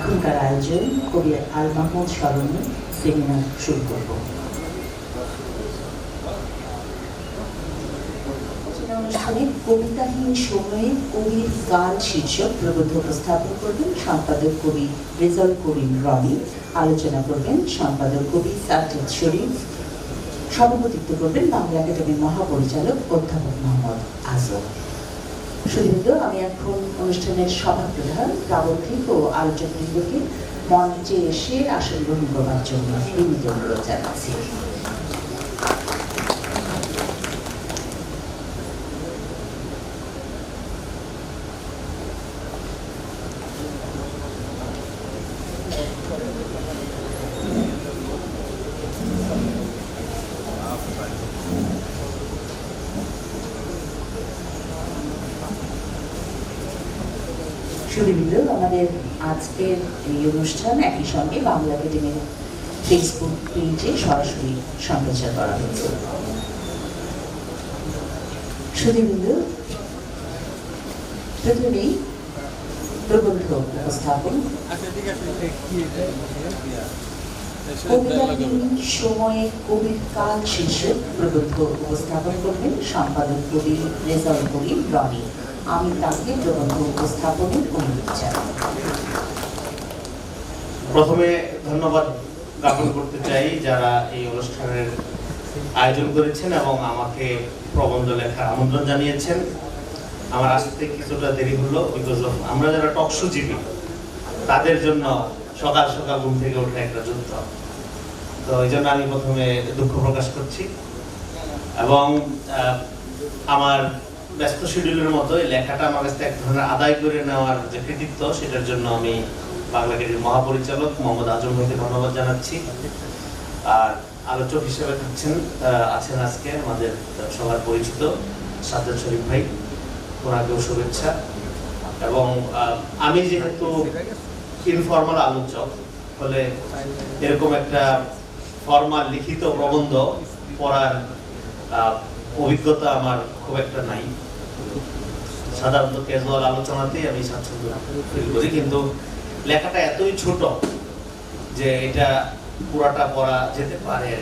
এখনকার আয়োজন কবি আল মাহমুদ স্মরণে সেমিনার শুরু করব। অনুষ্ঠানে কবিতাহীন সময়ে কবির গান শীর্ষক প্রবন্ধ উপস্থাপন করবেন সম্পাদক কবি রেজাউল করিম রনি। আলোচনা করবেন সম্পাদক কবি সাজ্জাদ শরীফ। সভাপতিত্ব করবেন বাংলা একাডেমির মহাপরিচালক অধ্যাপক মোহাম্মদ আজম। শুধু আমি এখন অনুষ্ঠানের সভাপ্রধান প্রাবন্ধিক ও আলোচকবৃন্দকে মঞ্চে এসে আসন গ্রহণ করবার জন্য বিনীত অনুরোধ জানাচ্ছি। আমাদের আজকের এই অনুষ্ঠান একই সঙ্গে বাংলা একাডেমির ফেসবুক পেজে সরাসরি সম্প্রচার করা হয়েছে। সুধীবৃন্দ, প্রথমেই প্রবন্ধ উপস্থাপন। কবিতাহীন সময়ে কবির কাল শীর্ষক প্রবন্ধ উপস্থাপন করবেন সম্পাদক কবি রেজাউল করিম রনি। আমি তাকে প্রবন্ধ উপস্থাপনের অনুরোধ জানাই। প্রথমে ধন্যবাদ জ্ঞাপন করতে চাই যারা এই অনুষ্ঠানের আয়োজন করেছেন এবং আমাকে প্রবন্ধ লেখার আমন্ত্রণ জানিয়েছেন। আমার আসতে কিছুটা দেরি হলো বিকজ অফ আমরা যারা টকশোজীবী তাদের জন্য সকাল সকাল ঘুম থেকে ওঠা একটা যুদ্ধ, তো এই জন্য আমি প্রথমে দুঃখ প্রকাশ করছি এবং আমার ব্যস্ত শিডিউলের মতো এই লেখাটা আমার কাছে এক ধরনের আদায় করে নেওয়ার যে কৃতিত্ব, সেটার জন্য আমি বাংলা একাডেমির মহাপরিচালক মোহাম্মদ আজম ভাইকে ধন্যবাদ জানাচ্ছি। আর আলোচক হিসেবে আছেন আজকে আমাদের সবার পরিচিত সাজ্জাদ শরীফ ভাই, ওনাকেও শুভেচ্ছা। এবং আমি যেহেতু ইনফর্মাল আলোচক, ফলে এরকম একটা ফর্মাল লিখিত প্রবন্ধ পড়ার অভিজ্ঞতা আমার খুব একটা নাই। সাধারণত ক্যাজুয়াল আলোচনাতেই আমি স্বাচ্ছন্দ্য ফিল করি, কিন্তু লেখাটা এতই ছোট যে এটা পুরাটা পড়া যেতে পারে।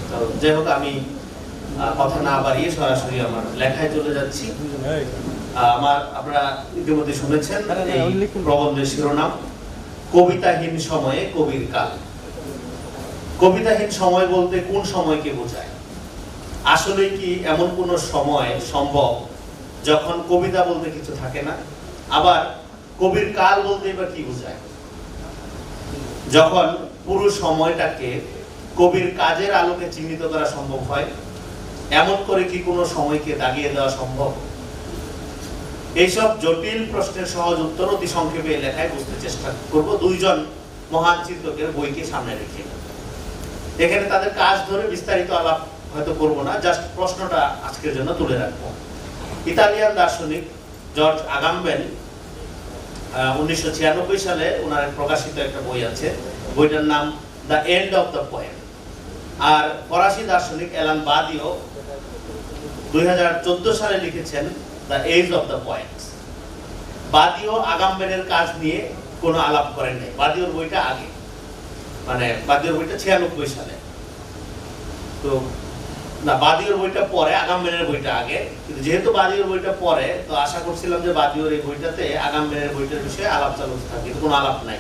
তো যাই হোক, আমি কথা না বাড়িয়ে সরাসরি আমার লেখায় চলে যাচ্ছি। আপনারা ইতিমধ্যে শুনেছেন এই প্রবন্ধের শিরোনাম কবিতাহীন সময়ে কবির কাল। কবিতাহীন সময় বলতে কোন সময়কে বোঝায়? আসলে কি এমন কোন সময় সম্ভব যখন কবিতা বলতে কিছু থাকে না? আবার কবির কাল বলতে বা কি বোঝায়? যখন পুরো সময়টাকে কবির কাজের আলোকে চিহ্নিত করা সম্ভব হয়, এমন করে কি কোনো সময়কে দাগিয়ে দেওয়া সম্ভব? এইসব জটিল প্রশ্নের সহজ উত্তর অতি সংক্ষেপে লেখায় বুঝতে চেষ্টা করব দুইজন মহান চিন্তকের বইকে সামনে রেখে। এখানে তাদের কাজ ধরে বিস্তারিত আলাপ হয়তো করব না, জাস্ট প্রশ্নটা আজকের জন্য তুলে রাখবো। ইতালিয়ান দার্শনিক জর্জ আগাম্বেন 1996 সালে ওনার প্রকাশিত একটা বই আছে, বইটার নাম the end of the poem. আর ফরাসি দার্শনিক অ্যালান বাদিও 2014 সালে লিখেছেন the age of the poets. Badiou আগাম্বেনের কাজ নিয়ে কোনো আলাপ করেন নাই। বাদিওর বইটা আগে, মানে বাদিওর বইটা 96 সালে, তো না বাদিওর বইটা পরে, আগাম্বেনের বইটা আগে। কিন্তু যেহেতু বাদিওর বইটা পরে, তো আশা করছিলাম যে বাদিওর এই বইটাতে আগাম্বেনের বইটার বিষয়ে আলাপ চালু থাকে, কিন্তু কোনো আলাপ নাই।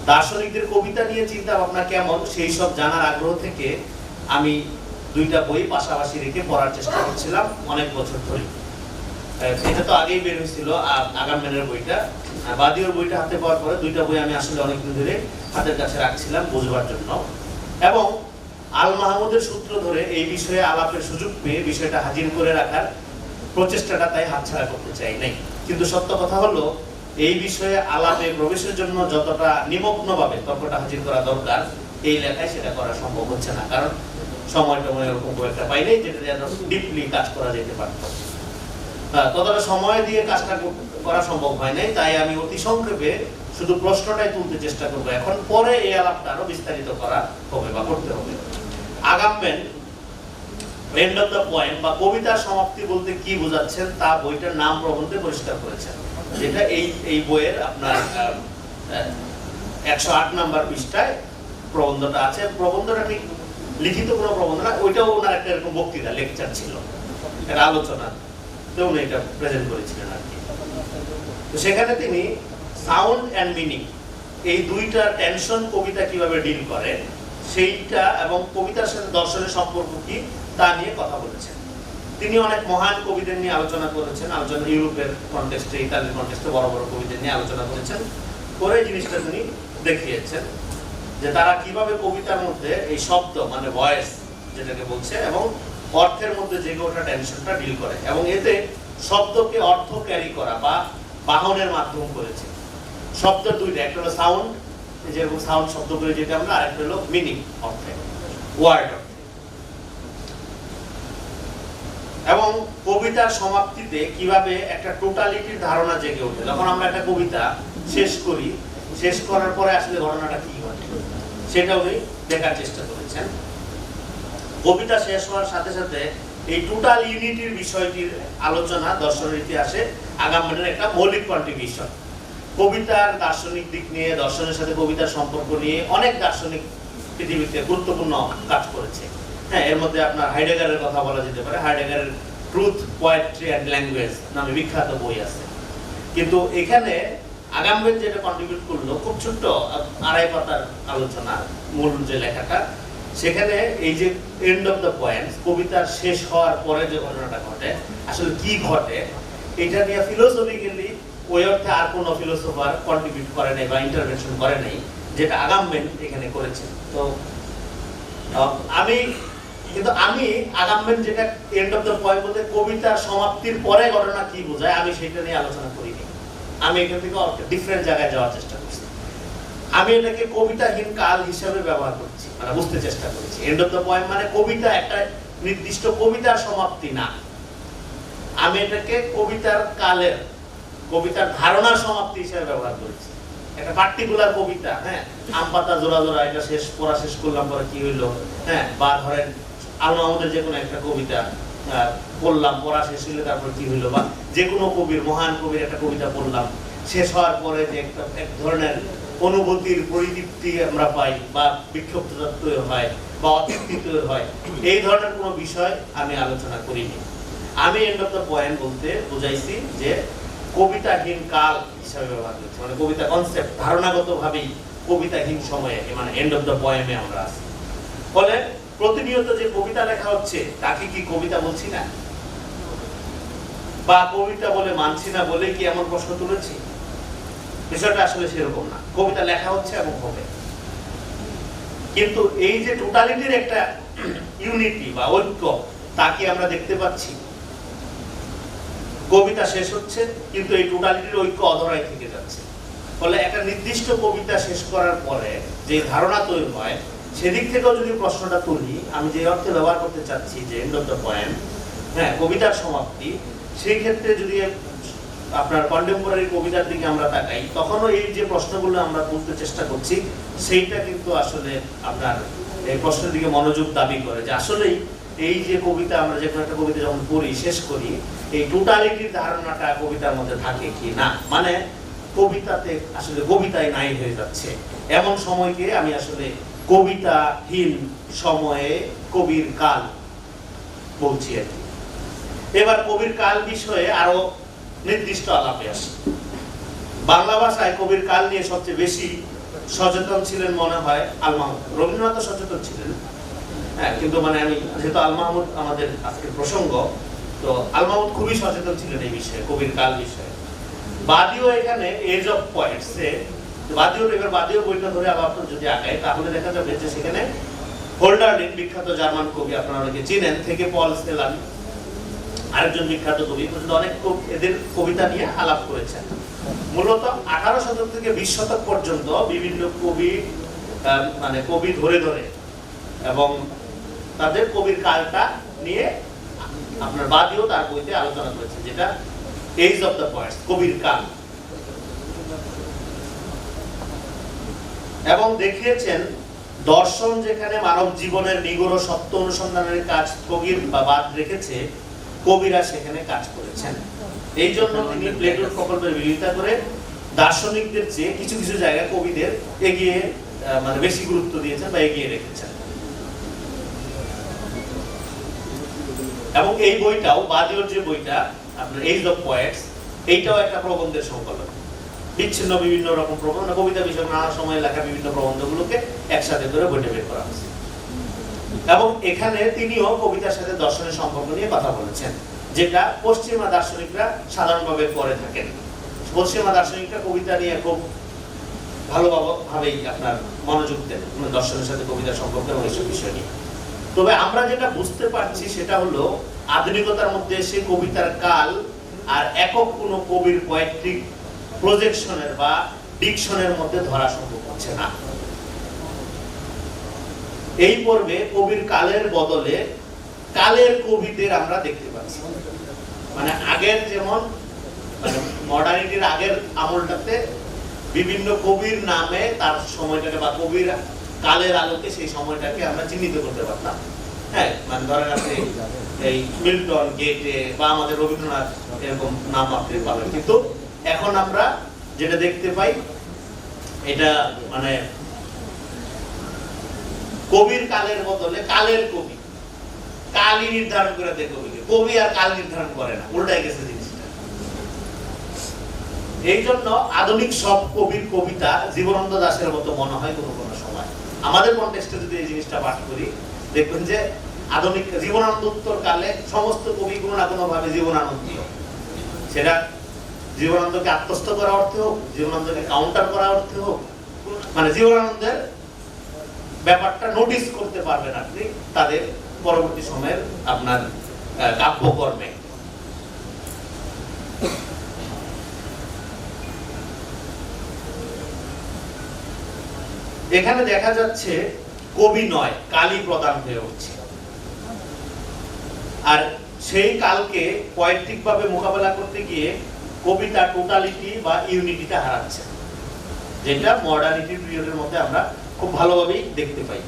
দার্শনিকদের কবিতা নিয়ে চিন্তা ভাবনা কেমন সেই সব জানার আগ্রহ থেকে আমি দুইটা বই পাশাপাশি রেখে পড়ার চেষ্টা করছিলাম অনেক বছর ধরে। এটা তো আগেই বের হয়েছিল আগাম্বেনের বইটা, বাদিওর বইটা হাতে পাওয়ার পরে দুইটা বই আমি আসলে অনেকদিন ধরে হাতের কাছে রাখছিলাম বুঝবার জন্য, এবং আল মাহমুদের সূত্র ধরে এই বিষয়ে আলাপের সুযোগ পেয়ে বিষয়টা হাজির করে রাখার প্রচেষ্টাটা তাই হাতছাড়া করতে চাই নাই। কিন্তু সত্য কথা হলো, এই বিষয়ে আলাপে প্রবেশের জন্য যতটা নিমগ্নভাবে তর্কটা হাজির করা দরকার এই লেখায় সেটা করা সম্ভব হচ্ছে না, কারণ সময়টা এরকম খুব একটা পাই নাই যেটা যেন ডিপলি কাজ করা যেতে পারত। ততটা সময় দিয়ে কাজটা করা সম্ভব হয় নাই, তাই আমি অতি সংক্ষেপে শুধু প্রশ্নটাই তুলতে চেষ্টা করবো এখন। পরে এই আলাপটা আরো বিস্তারিত করা হবে বা করতে হবে। আগাম্বেন এন্ড অফ দ্য পোয়েম বা কবিতার সমাপ্তি বলতে কি বোঝাচ্ছেন তা বইটার নাম প্রবন্ধে পরিষ্কার করেছেন, যেটা এই বইয়ের আপনার 108 নম্বর পৃষ্ঠায় প্রবন্ধটা আছে। প্রবন্ধটা ঠিক লিখিত কোনো প্রবন্ধ না, ওইটাও ওনার একটা এরকম বক্তৃতা লেকচার ছিল, একটা আলোচনা, তো উনি এটা প্রেজেন্ট করেছিলেন আর কি। তো সেখানে তিনি সাউন্ড অ্যান্ড মিনিং এই দুইটা টেনশন কবিতা কিভাবে ডিল করে সেইটা এবং কবিতার সাথে দর্শনের সম্পর্ক কি তা নিয়ে কথা বলেছেন। তিনি অনেক মহান কবিদের নিয়ে আলোচনা করেছেন, আলোচনা ইউরোপের কনটেক্সটে, ইতালির কনটেক্সটে বড় বড় কবিদের নিয়ে আলোচনা করেছেন, করে জিনিসটা তিনি দেখিয়েছেন যে তারা কিভাবে কবিতার মধ্যে এই শব্দ মানে ভয়েস যেটাকে বলছে এবং অর্থের মধ্যে জেগে ওঠা টেনশনটা ডিল করে, এবং এতে শব্দকে অর্থ ক্যারি করা বা বাহনের মাধ্যম করেছে। শব্দ দুইটা, একটা হলো সাউন্ড, যেরকম সাউন্ড শব্দ করে যেটা আমরা, আরেকটা হলো মিনিং অর্থে, ওয়ার্ড। এবং কবিতার সমাপ্তিতে কিভাবে একটা টোটালিটির ধারণা জেগে ওঠে। যখন আমরা একটা কবিতা শেষ করি, শেষ করার পরে আসলে ঘটনাটা কি ঘটে সেটা উনি দেখার চেষ্টা করেছেন। কবিতা শেষ হওয়ার সাথে সাথে এই টোটাল ইউনিটির বিষয়টির আলোচনা দর্শনের ইতিহাসে আগামনের একটা মৌলিক কন্ট্রিবিউশন। কবিতার দার্শনিক দিক নিয়ে, দর্শনের সাথে কবিতার সম্পর্ক নিয়ে অনেক দার্শনিক পৃথিবীতে গুরুত্বপূর্ণ কাজ করেছে। হ্যাঁ, এর মধ্যে আপনার হাইডেগারের কথা বলা যেতে পারে। হাইডেগারের ট্রুথ, পোয়েট্রি অ্যান্ড ল্যাঙ্গুয়েজ নামে বিখ্যাত বই আছে। কিন্তু এখানে আগামবেন যেটা কন্ট্রিবিউট করলো, খুব ছোট্ট 2.5 পাতার আলোচনা, মূল যে লেখাটা, সেখানে এই যে এন্ড অফ দ্য পয়েন্ট, কবিতার শেষ হওয়ার পরে যে ঘটনাটা ঘটে, আসলে কি ঘটে, এটা নিয়ে ফিলোসফিক্যালি ওই অর্থে আর কোনো ফিলোসফার কন্ট্রিবিউট করে নাই বা ইন্টারভেনশন করে নাই, যেটা আগামবেন এখানে করেছেন। তো আমি আগামবেন যেটা এন্ড অফ দ্য পয়েন্ট বলতে কবিতার সমাপ্তির পরে ঘটনা কি বোঝায়, আমি সেটা নিয়ে আলোচনা করিনি। আমি এখান থেকে ডিফারেন্ট জায়গায় যাওয়ার চেষ্টা করছি। আমি এটাকে কবিতাহীন কাল হিসাবে ব্যবহার করছি, মানে বুঝতে চেষ্টা করছি। এন্ড অফ দ্য পয়েন্ট মানে কবিতা একটা নির্দিষ্ট কবিতার সমাপ্তি না, আমি এটাকে কবিতার কালের, কবিতার ধারণার সমাপ্তি হিসাবে ব্যবহার করেছি। একটা পার্টিকুলার কবিতা, হ্যাঁ, আম পাতা জোড়া জোড়া, এটা শেষ পড়া শেষ করলাম, পরে কি হইলো, হ্যাঁ, বা ধরেন আল মাহমুদের যে কোনো একটা কবিতা পড়লাম, পড়া শেষ হইলে তারপর কি হইলো, বা যে কোনো কবির, মহান কবির একটা কবিতা পড়লাম, শেষ হওয়ার পরে যে একটা এক ধরনের অনুভূতির পরিতৃপ্তি আমরা পাই, বা বিক্ষুব্ধতা তৈরি হয়, বা অতৃপ্তি তৈরি হয়, এই ধরনের কোনো বিষয় আমি আলোচনা করিনি। আমি এন্ড অফ দ্য পয়েন্ট বলতে বুঝাইছি যে কবিতাহীন কাল হিসাবে ব্যবহার করছি, মানে কবিতা কনসেপ্ট ধারণাগতভাবেই কবিতাহীন সময়ে, মানে এন্ড অফ দ্য পয়েমে আমরা আছি। ফলে প্রতিনিয়ত যে কবিতা লেখা হচ্ছে তাকে কি কবিতা বলছি না, বা কবিতা বলে মানছি না বলে কি এমন প্রশ্ন তুলেছি? বিষয়টা আসলে সেরকম না। কবিতা লেখা হচ্ছে এবং হবে, কিন্তু এই যে টোটালিটির একটা ইউনিটি বা ঐক্য, তা কি আমরা দেখতে পাচ্ছি? কবিতা শেষ হচ্ছে কিন্তু এই টোটালিটির ঐক্য অধরাই থেকে যাচ্ছে। ফলে একটা নির্দিষ্ট কবিতা শেষ করার পরে যে ধারণা তৈরি হয়, সেদিক থেকেও যদি প্রশ্নটা তুলি, আমি যে অর্থে ব্যবহার করতে চাচ্ছি যে এন্ড অফ দ্য পয়েন্ট, হ্যাঁ, কবিতার সমাপ্তি, সেই ক্ষেত্রে যদি আপনার কন্টেম্পোরারি কবিতার দিকে আমরা তাকাই, তখনও এই যে প্রশ্নগুলো আমরা তুলতে চেষ্টা করছি, সেইটা কিন্তু আসলে আপনার এই প্রশ্নের দিকে মনোযোগ দাবি করে যে আসলেই এই যে কবিতা, আমরা যে কোনো একটা কবিতা যখন পড়ি, শেষ করি, এই টোটালিটির ধারণাটা কবিতার মধ্যে থাকে কি না, মানে কবিতাতে আসলে কবিতায় নাই হয়ে যাচ্ছে, এমন সময়কে আমি আসলে কবিতাহীন সময়ে কবির কাল বলছি আর কি। এবার কবির কাল বিষয়ে আরো নির্দিষ্ট আলাপে আসি। বাংলা ভাষায় কবির কাল নিয়ে সবচেয়ে বেশি সচেতন ছিলেন মনে হয় আল মাহমুদ। রবীন্দ্রনাথ সচেতন ছিলেন, হ্যাঁ, কিন্তু মানে আমি যেহেতু আল মাহমুদ আমাদের আজকের প্রসঙ্গ, তো আল মাহমুদ খুবই সচেতন ছিলেন এই বিষয়ে, কবির কাল বিষয়ে। বাদিও এখানে এজ অফ পয়েন্টসে, বাদিও বইটা ধরে আবার যদি আঁকায়, তাহলে দেখা যাবে যে সেখানে হোল্ডারলিন, বিখ্যাত জার্মান কবি, আপনারা অনেকে চিনেন, থেকে পল সেলান, আরেকজন বিখ্যাত কবি, অনেক এদের কবিতা নিয়ে আলাপ করেছেন। মূলত 18 শতক থেকে 20 শতক পর্যন্ত বিভিন্ন কবি, মানে কবি ধরে ধরে এবং তাদের কবির কালটা নিয়ে আপনার বাদিও তার বইতে আলোচনা করেছে, যেটা এজ অফ দ্য পয়েন্টস, কবির কাল, এবং দেখিয়েছেন দর্শন যেখানে মানব জীবনের নিগূঢ় সত্য অনুসন্ধানের কাজ স্থগিত বা বাদ রেখেছে, কবিরা সেখানে কাজ করেছেন। এই জন্য তিনি প্লেটোর প্রকল্পের বিরোধিতা করে দার্শনিকদের চেয়ে কিছু কিছু জায়গায় কবিদের এগিয়ে মানে বেশি গুরুত্ব দিয়েছেন বা এগিয়ে রেখেছেন। এবং এই বইটাও বাদিওর যে বইটা আপনার এজ অফ পয়েটস, এইটাও একটা প্রবন্ধের সংকলন, বিচ্ছিন্ন বিভিন্ন রকম প্রবন্ধ, কবিতা বিষয়ক নানা সময় লেখা বিভিন্ন প্রবন্ধগুলোকে একসাথে করে বইটা বের করা হয়েছে। এবং এখানে তিনিও কবিতার সাথে দর্শনের সম্পর্ক নিয়ে কথা বলেছেন, যেটা পশ্চিমা দার্শনিকরা সাধারণভাবে করে থাকেন। পশ্চিমা দার্শনিকরা কবিতা নিয়ে খুব ভালোভাবেই আপনার মনোযোগ দেন দর্শনের সাথে কবিতার সম্পর্ক এবং এইসব বিষয় নিয়ে। তবে আমরা যেটা বুঝতে পারছি সেটা হলো আধুনিকতার মধ্যে এসে কবিতার কাল আর একক কোনো কবির পোয়েট্রিক প্রজেকশনের বা ডিকশনের মধ্যে ধরা সম্ভব হচ্ছে না। এই পর্বে কবির কালের বদলে কালের কবিদের আমরা দেখতে পাচ্ছি। মানে আগের যেমন মানে মডার্নিটির আগের আমলটাতে বিভিন্ন কবির নামে তার সময়টাকে বা কবির কালের আলোকে সেই সময়টাকে আমরা চিহ্নিত করতে পারতাম। হ্যাঁ, মানে ধরেন আপনি এই মিল্টন, গেটে বা আমাদের রবীন্দ্রনাথ এরকম নাম আপনি পাবেন, কিন্তু এখন আমরা যেটা দেখতে পাই এটা মানে কবির কালের বদলে কালের কবি, কালই নির্ধারণ করে দেয় কবিকে, কবি আর কাল নির্ধারণ করে না, উল্টাই গেছে জিনিসটা। এই জন্য আধুনিক সব কবির কবিতা জীবনানন্দ দাশের মতো মনে হয় কোনো কোনো সময়। আমাদের কনটেক্সটে যদি এই জিনিসটা পাঠ করি দেখবেন যে আধুনিক জীবনানন্দোত্তর কালে সমস্ত কবি কোনো না কোনো ভাবে জীবনানন্দীয়, সেটা জীবনানন্দকে আত্মস্থ করা অর্থে হোক, জীবনানন্দকে কাউন্টার করা অর্থে হোক, মানে জীবনানন্দের ব্যাপারটা নোটিস করতে পারবেন আপনি তাদের পরবর্তী সময়ের আপনার কাব্যকর্মে। এখানে দেখা যাচ্ছে কবি নয়, কালই প্রধান হয়ে উঠছে। আর সেই কালকে পয়েট্রিক ভাবে মোকাবেলা করতে গিয়ে কবিতা টোটালিটি বা ইউনিটিটা হারাচ্ছে, যেটা মডার্নিটি পিরিয়ডের মধ্যে আমরা খুব ভালোভাবেই দেখতে পাই।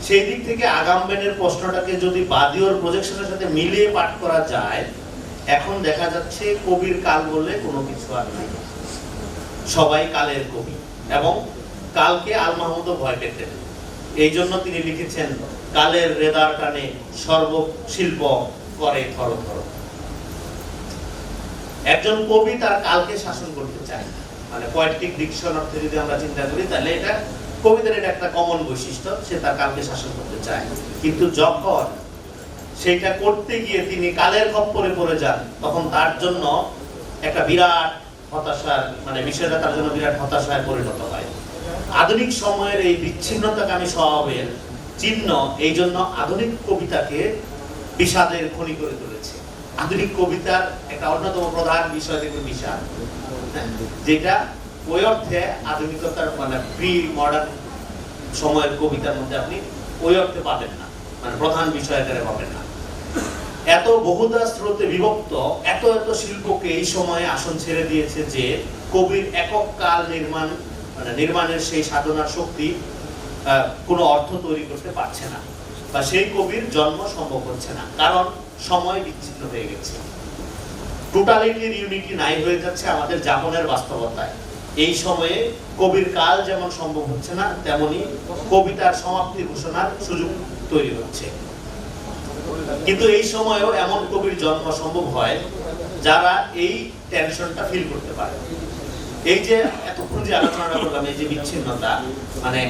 সেই দিক থেকে আগামবেনের প্রশ্নটাকে যদি বাদিওর প্রজেকশনের সাথে মিলিয়ে পাঠ করা যায়, এখন দেখা যাচ্ছে কবির কাল বলে কোনো কিছু আর নেই, সবাই কালের কবি। এবং কালকে আল মাহমুদও ভয় পেতেন, এই জন্য তিনি লিখেছেন কালের রেদার টানে সর্বশিল্প করে থর থর। একজন কবি তার কালকে শাসন করতে চায়, মানে পোয়েটিক ডিকশন অর্থে যদি আমরা চিন্তা করি তাহলে এটা কবিদের এটা একটা কমন বৈশিষ্ট্য, সে তার কালকে শাসন করতে চায়। কিন্তু যখন সেটা করতে গিয়ে তিনি কালের খপ্পরে পড়ে যান, তখন তার জন্য একটা বিরাট হতাশার মানে বিষয়টা তার জন্য বিরাট হতাশায় পরিণত হয়। আধুনিক সময়ের এই বিচ্ছিন্নতাকামী স্বভাবের চিহ্ন এই জন্য আধুনিক কবিতাকে বিষাদের খনি করে তুলেছে। আধুনিক কবিতার একটা অন্যতম প্রধান বিষয় দেখবে বিষাদ, যেটা ওই অর্থে আধুনিকতার মানে প্রি মডার্ন সময়ের কবিতার মধ্যে আপনি ওই অর্থে পাবেন না, মানে প্রধান বিষয় আকারে পাবেন না। এত বহুধা স্রোতে বিভক্ত এত এত শিল্পকে এই সময়ে আসন ছেড়ে দিয়েছে যে কবির একক কাল নির্মাণের সেই সাধনার শক্তি কোনো অর্থ তৈরি করতে পারছে না, বা সেই কবির জন্ম সম্ভব হচ্ছে না, কারণ সময় বিচ্ছিন্ন হয়ে গেছে। টোটালিটির ইউনিটি নাই হয়ে যাচ্ছে আমাদের যাপনের বাস্তবতায়। এই সময়ে কবির কাল যেমন সম্ভব হচ্ছে না, তেমনি কবিতার সমাপ্তি ঘোষণার সুযোগ তৈরি হচ্ছে। কিন্তু এই সময়েও এমন কবির জন্ম সম্ভব হয় যারা এই টেনশনটা ফিল করতে পারে। এই যে এতক্ষণ যে আলোচনাটা করলাম, এই যে বিচ্ছিন্নতা, মানে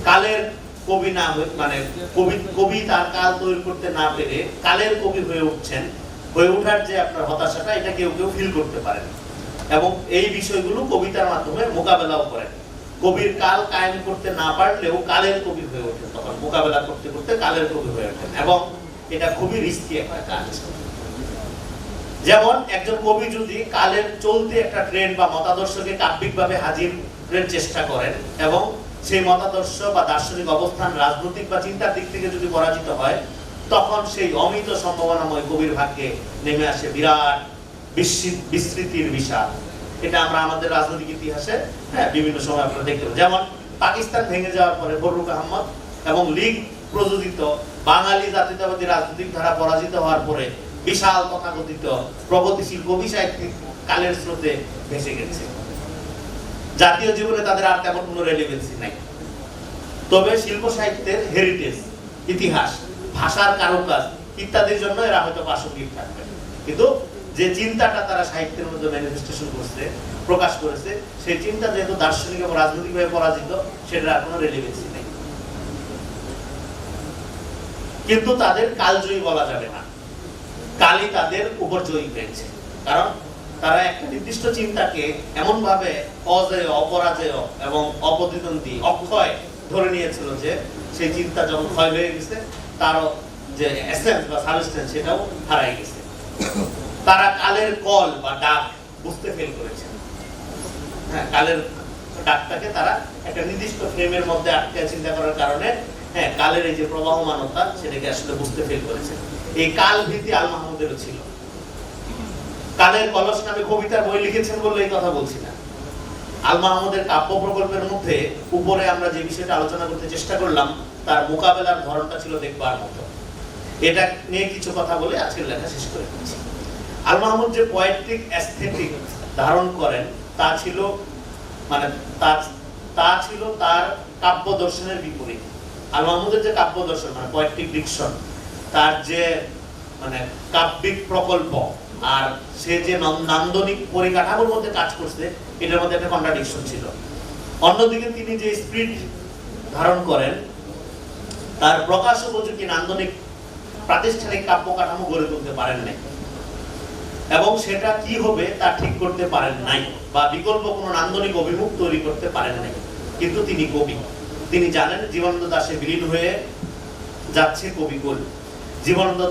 কালের কবি না মানে কবি তার কাল তৈরি করতে না পেরে কালের কবি হয়ে উঠছেন, হয়ে ওঠার যে আপনার হতাশাটা, এটা কেউ কেউ ফিল করতে পারেন এবং এই বিষয়গুলো কবিতার মাধ্যমে মোকাবেলাও করেন। কবির কাল কায়েম করতে না পারলেও কালের কবি হয়ে ওঠেন, তখন মোকাবেলা করতে করতে কালের কবি হয়ে ওঠেন, এবং এটা খুবই রিস্কি একটা কাজ। যেমন একজন কবি যদি কালের চলতে একটা ট্রেন্ড বা মতাদর্শকে কাব্যিকভাবে হাজিরের চেষ্টা করেন এবং সেই মতাদর্শ বা দার্শনিক অবস্থান রাজনৈতিক বা চিন্তার দিক থেকে যদি পরাজিত হয়, তখন সেই অমিত সম্ভাবনাময় কবির ভাগ্যে নেমে আসে বিরাট বিস্মৃতির বিষাদ। এটা আমরা আমাদের রাজনৈতিক ইতিহাসে বিভিন্ন সময় আপনারা দেখতে পাই। যেমন পাকিস্তান ভেঙে যাওয়ার পরে ফররুখ আহমদ এবং লীগ প্রযোজিত বাঙালি জাতীয়তাবাদী রাজনৈতিক ধারা পরাজিত হওয়ার পরে বিশাল তথাকথিত প্রগতিশীল কবি সাহিত্যিক কালের স্রোতে ভেসে গেছে। জাতীয় জীবনে তাদের আর তেমন কোনো রেলেভেন্সি নাই। তবে শিল্প সাহিত্যের হেরিটেজ, ইতিহাস, ভাষার কারুকাজ ইত্যাদির জন্য এরা হয়তো প্রাসঙ্গিক থাকবে, কিন্তু যে চিন্তাটা তারা সাহিত্যের মধ্যে ম্যানিফেস্টেশন করছে, প্রকাশ করেছে, সেই চিন্তা যেহেতু দার্শনিক এবং রাজনৈতিকভাবে পরাজিত, সেটার আর কোনো রেলেভেন্সি নেই। কিন্তু তাদের কালজয়ী বলা যাবে না, কালই তাদের উপর জয়ী হয়েছে। কারণ তারা একটা নির্দিষ্ট চিন্তাকে এমন ভাবে অজেয়, অপরাজেয় এবং অপ্রতিদ্বন্দ্বী, অক্ষয় ধরে নিয়েছিল যে সেই চিন্তা যখন ক্ষয় হয়ে গেছে, তারও যে এসেন্স বা সাবস্টেন্স সেটাও হারাই গেছে। তারা কালের কল বা ডাক বুঝতে ফেল করেছে। হ্যাঁ, কালের ডাকটাকে তারা একটা নির্দিষ্ট ফ্রেমের মধ্যে আটকে চিন্তা করার কারণে হ্যাঁ কালের এই যে প্রবাহমানতা সেটাকে আসলে বুঝতে ফেল করেছে। এই কাল ভীতি আল মাহমুদেরও ছিল। কালের কলস নামে কবিতার বই লিখেছেন বলে এই কথা বলছি না। আল মাহমুদের কাব্য প্রকল্পের মধ্যে উপরে আমরা যে বিষয়টা আলোচনা করতে চেষ্টা করলাম, তার মোকাবেলার ধরনটা ছিল দেখবার মতো। এটা নিয়ে কিছু কথা বলে আজকের লেখা শেষ করে দিচ্ছি। আল মাহমুদ যে পোয়েট্রিক অ্যাস্থেটিক ধারণ করেন তা ছিল তার কাব্য দর্শনের বিপরীত। আল মাহমুদের যে কাব্য দর্শন মানে পোয়েট্রিক ডিকশন, তার যে মানে কাব্যিক প্রকল্প আর সে যে নান্দনিক পরিকাঠামোর মধ্যে কাজ করছে, এটার মধ্যে একটা কন্ট্রাডিকশন ছিল। অন্যদিকে তিনি যে স্পিরিট ধারণ করেন, তার প্রকাশ উপযোগী নান্দনিক প্রাতিষ্ঠানিক কাব্য কাঠামো গড়ে তুলতে পারেন নাই, এবং সেটা কি হবে তা ঠিক করতে পারেন নাই, বা বিকল্প কোনো নান্দনিক অভিমুখ তৈরি করতে পারেন নাই। কিন্তু তিনি কবি, তিনি জানেন জীবনানন্দ দাশে বিলীন হয়ে যাচ্ছে কবিকুল, জীবনানন্দ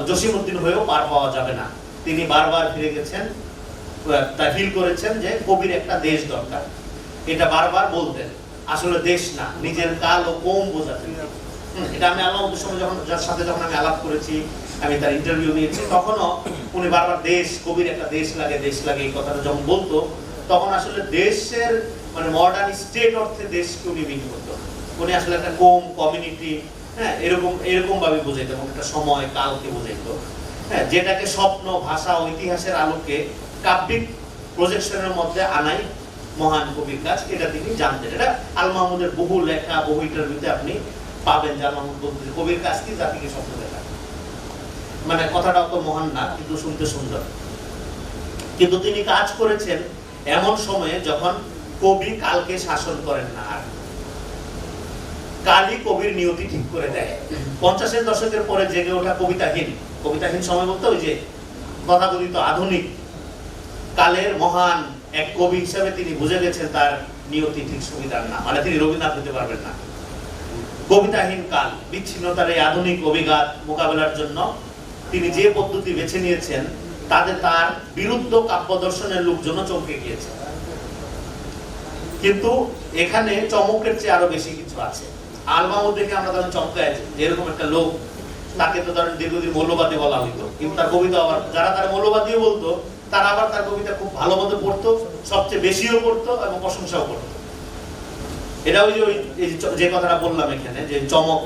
জসীমউদ্দিন হয়েও পার পাওয়া যাবে না। তিনি বারবার ফিরে গেছেন, তাই ফিল করেছেন যে কবির একটা দেশ দরকার। এটা বারবার বলতেন, আসলে দেশ না, নিজের কাল ও কম বোঝাতেন। এটা আমি আল্লাহর সময় যখন যার সাথে যখন আমি আলাপ করেছি, আমি তার ইন্টারভিউ নিয়েছি, তখনও উনি বারবার দেশ, কবির একটা দেশ লাগে, দেশ লাগে এই কথাটা যখন বলতো, তখন আসলে দেশের মানে মডার্ন স্টেট অর্থে দেশকে উনি মিন করতো। উনি আসলে একটা কম, কমিউনিটি, হ্যাঁ এরকম ভাবে বোঝাইতো, এবং একটা সময় কালকে বোঝাইতো। হ্যাঁ, যেটাকে স্বপ্ন, ভাষা ও ইতিহাসের আলোকে কাব্যিক প্রজেকশনের মধ্যে আনাই মহান কবির কাজ, এটা তিনি জানতেন। এটা আল মাহমুদের বহু লেখা, বহু ইন্টারভিউতে আপনি পাবেন যে আল মাহমুদ বলতে কবির কাজ কি, জাতিকে স্বপ্ন দেখা। মানে কথাটা অত মহান না, কিন্তু শুনতে সুন্দর। কিন্তু তিনি কাজ করেছেন এমন সময়ে যখন কবি কালকে শাসন করেন না, আর কালই কবির নিয়তি ঠিক করে দেয়। 50-এর দশকের পরে জেগে ওঠা কবিতাহীন সময় বলতে ওই যে তথাকথিত আধুনিক কালের মহান এক কবি হিসাবে তিনি বুঝে গেছেন তার নিয়তি ঠিক সুবিধার না, মানে তিনি রবীন্দ্রনাথ হতে পারবেন না। কবিতাহীন কাল, বিচ্ছিন্নতার এই আধুনিক অভিঘাত মোকাবেলার জন্য তিনি যে পদ্ধতি বেছে নিয়েছেন, তার বিরুদ্ধ কাব্য দর্শনের লোকজনও চমকে গিয়েছে। কিন্তু এখানে চমকের চেয়ে আরো বেশি কিছু আছে। আল মাহমুদ দেখে আমরা তখন চমকায় যে এরকম একটা লোক, তাকে তো ধরেন দীর্ঘদিন মৌলবাদী বলা হইতো, কিন্তু তার কবিতা আবার যারা তার মৌলবাদীও বলতো, তারা আবার তার কবিতা খুব ভালো মতো পড়তো, সবচেয়ে বেশিও পড়তো এবং প্রশংসাও করতো। এটা ওই যে কথাটা বললাম এখানে যে চমক,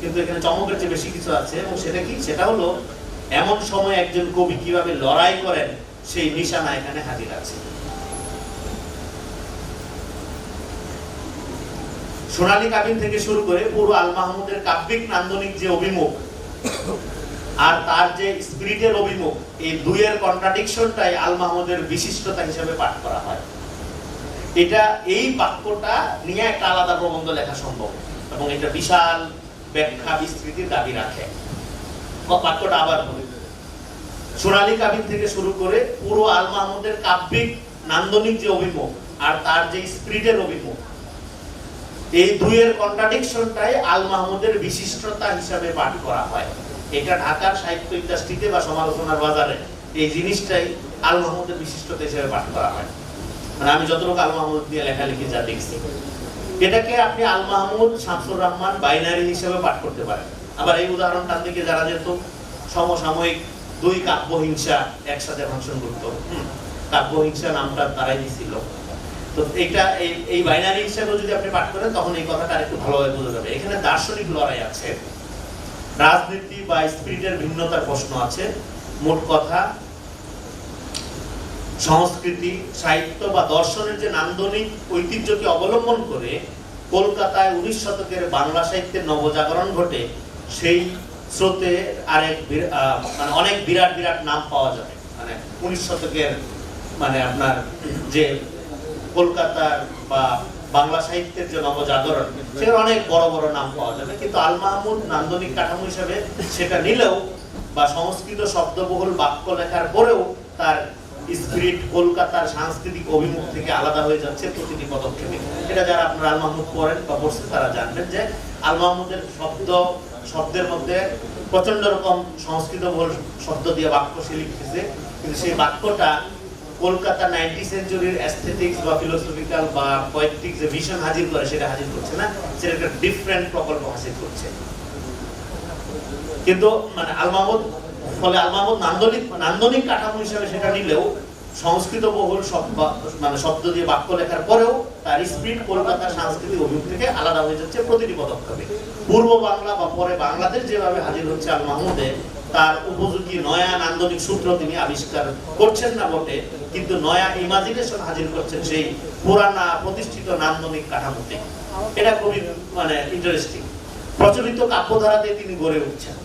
কিন্তু এখানে চমকের চেয়ে বেশি কিছু আছে। এবং সেটা কি? সেটা হলো এমন সময় একজন কবি কিভাবে লড়াই করেন, সেই নিশানা এখানে হাজির আছে। সোনালী কাবিন থেকে শুরু করে পুরো আল মাহমুদের কাব্যিক নান্দনিক যে অভিমুখ আর তার যে স্পিরিটের অভিমুখ, এই দুইয়ের কন্ট্রাডিকশনটাই আল মাহমুদের বিশিষ্টতা হিসেবে পাঠ করা হয়। এটা এই বাক্যটা নিয়ে একটা আলাদা প্রবন্ধ লেখা সম্ভব, এবং এটা বিশাল ব্যাখ্যা বিস্তৃতির দাবি রাখে। বাক্যটা আবার বলি, সোনালী কাবিন থেকে শুরু করে পুরো আল মাহমুদের কাব্যিক নান্দনিক যে অভিমুখ আর তার যে স্পিরিটের অভিমুখ, এই দুইয়ের কন্ট্রাডিকশনটাই আল মাহমুদের বিশিষ্টতা হিসাবে পাঠ করা হয়। এটা ঢাকার সাহিত্য ইন্ডাস্ট্রিতে বা সমালোচনার বাজারে এই জিনিসটাই আল মাহমুদের বিশিষ্টতা হিসেবে পাঠ করা হয়। মানে আমি যতটুকু আল মাহমুদ দিয়ে লেখালেখি যা দেখছি, এটাকে আপনি আল মাহমুদ, শামসুর রহমান বাইনারি হিসেবে পাঠ করতে পারেন। আবার এই উদাহরণটার দিকে যারা যেহেতু সমসাময়িক দুই কাব্যহিংসা একসাথে ফাংশন করত, কাব্যহিংসা নামটা তারাই দিছিল, তো এটা এই বাইনারি হিসেবে যদি আপনি পাঠ করেন তখন এই কথাটা আরেকটু ভালোভাবে বোঝা যাবে। এখানে দার্শনিক লড়াই আছে, রাজনীতি বা স্পিরিটের ভিন্নতার প্রশ্ন আছে। মোট কথা সংস্কৃতি, সাহিত্য বা দর্শনের যে নান্দনিক ঐতিহ্যকে অবলম্বন করে কলকাতায় 19 শতকের বাংলা সাহিত্যের নবজাগরণ ঘটে, সেই স্রোতে মানে অনেক বিরাট বিরাট নাম পাওয়া যাবে। মানে 19 শতকের মানে আপনার যে কলকাতার বা বাংলা সাহিত্যের যে নবজাগরণ, সেখানে অনেক বড় বড় নাম পাওয়া যাবে। কিন্তু আল মাহমুদ নান্দনিক কাঠামো হিসেবে সেটা নিলেও বা সংস্কৃত শব্দবহুল বাক্য লেখার পরেও তার স্পিরিট কলকাতার সাংস্কৃতিক অভিমুখ থেকে আলাদা হয়ে যাচ্ছে প্রতিটি পদক্ষেপে। এটা যারা আপনারা আল মাহমুদ পড়েন বা পড়ছেন তারা জানবেন যে আল মাহমুদের শব্দের মধ্যে প্রচন্ড রকম সংস্কৃত বহুল শব্দ দিয়ে বাক্য সে লিখতেছে, কিন্তু সেই বাক্যটা কলকাতা 90 সেঞ্চুরির অ্যাস্থেটিক্স বা ফিলোসফিক্যাল বা পোয়েটিক যে ভিশন হাজির করে সেটা হাজির করছে না, সেটা একটা ডিফারেন্ট প্রকল্প হাজির করছে। কিন্তু মানে আল মাহমুদ নান্দনিক কাঠামো হিসেবে সেটা নিলেও সংস্কৃত বহুল শব্দ দিয়ে বাক্য লেখার পরেও তার স্পিরিট কলকাতার সাংস্কৃতিক অভিমুখ থেকে আলাদা হয়ে যাচ্ছে প্রতিটি পদক্ষেপে। পূর্ব বাংলা বা পরে বাংলাদেশ যেভাবে হাজির হচ্ছে আল মাহমুদে, তার উপযোগী নয়া নান্দনিক সূত্র তিনি আবিষ্কার করছেন না বটে, কিন্তু নয়া ইমাজিনেশন হাজির করছেন সেই পুরানা প্রতিষ্ঠিত নান্দনিক কাঠামোতে। এটা খুবই মানে ইন্টারেস্টিং। প্রচলিত কাব্যধারাতে তিনি গড়ে উঠছেন।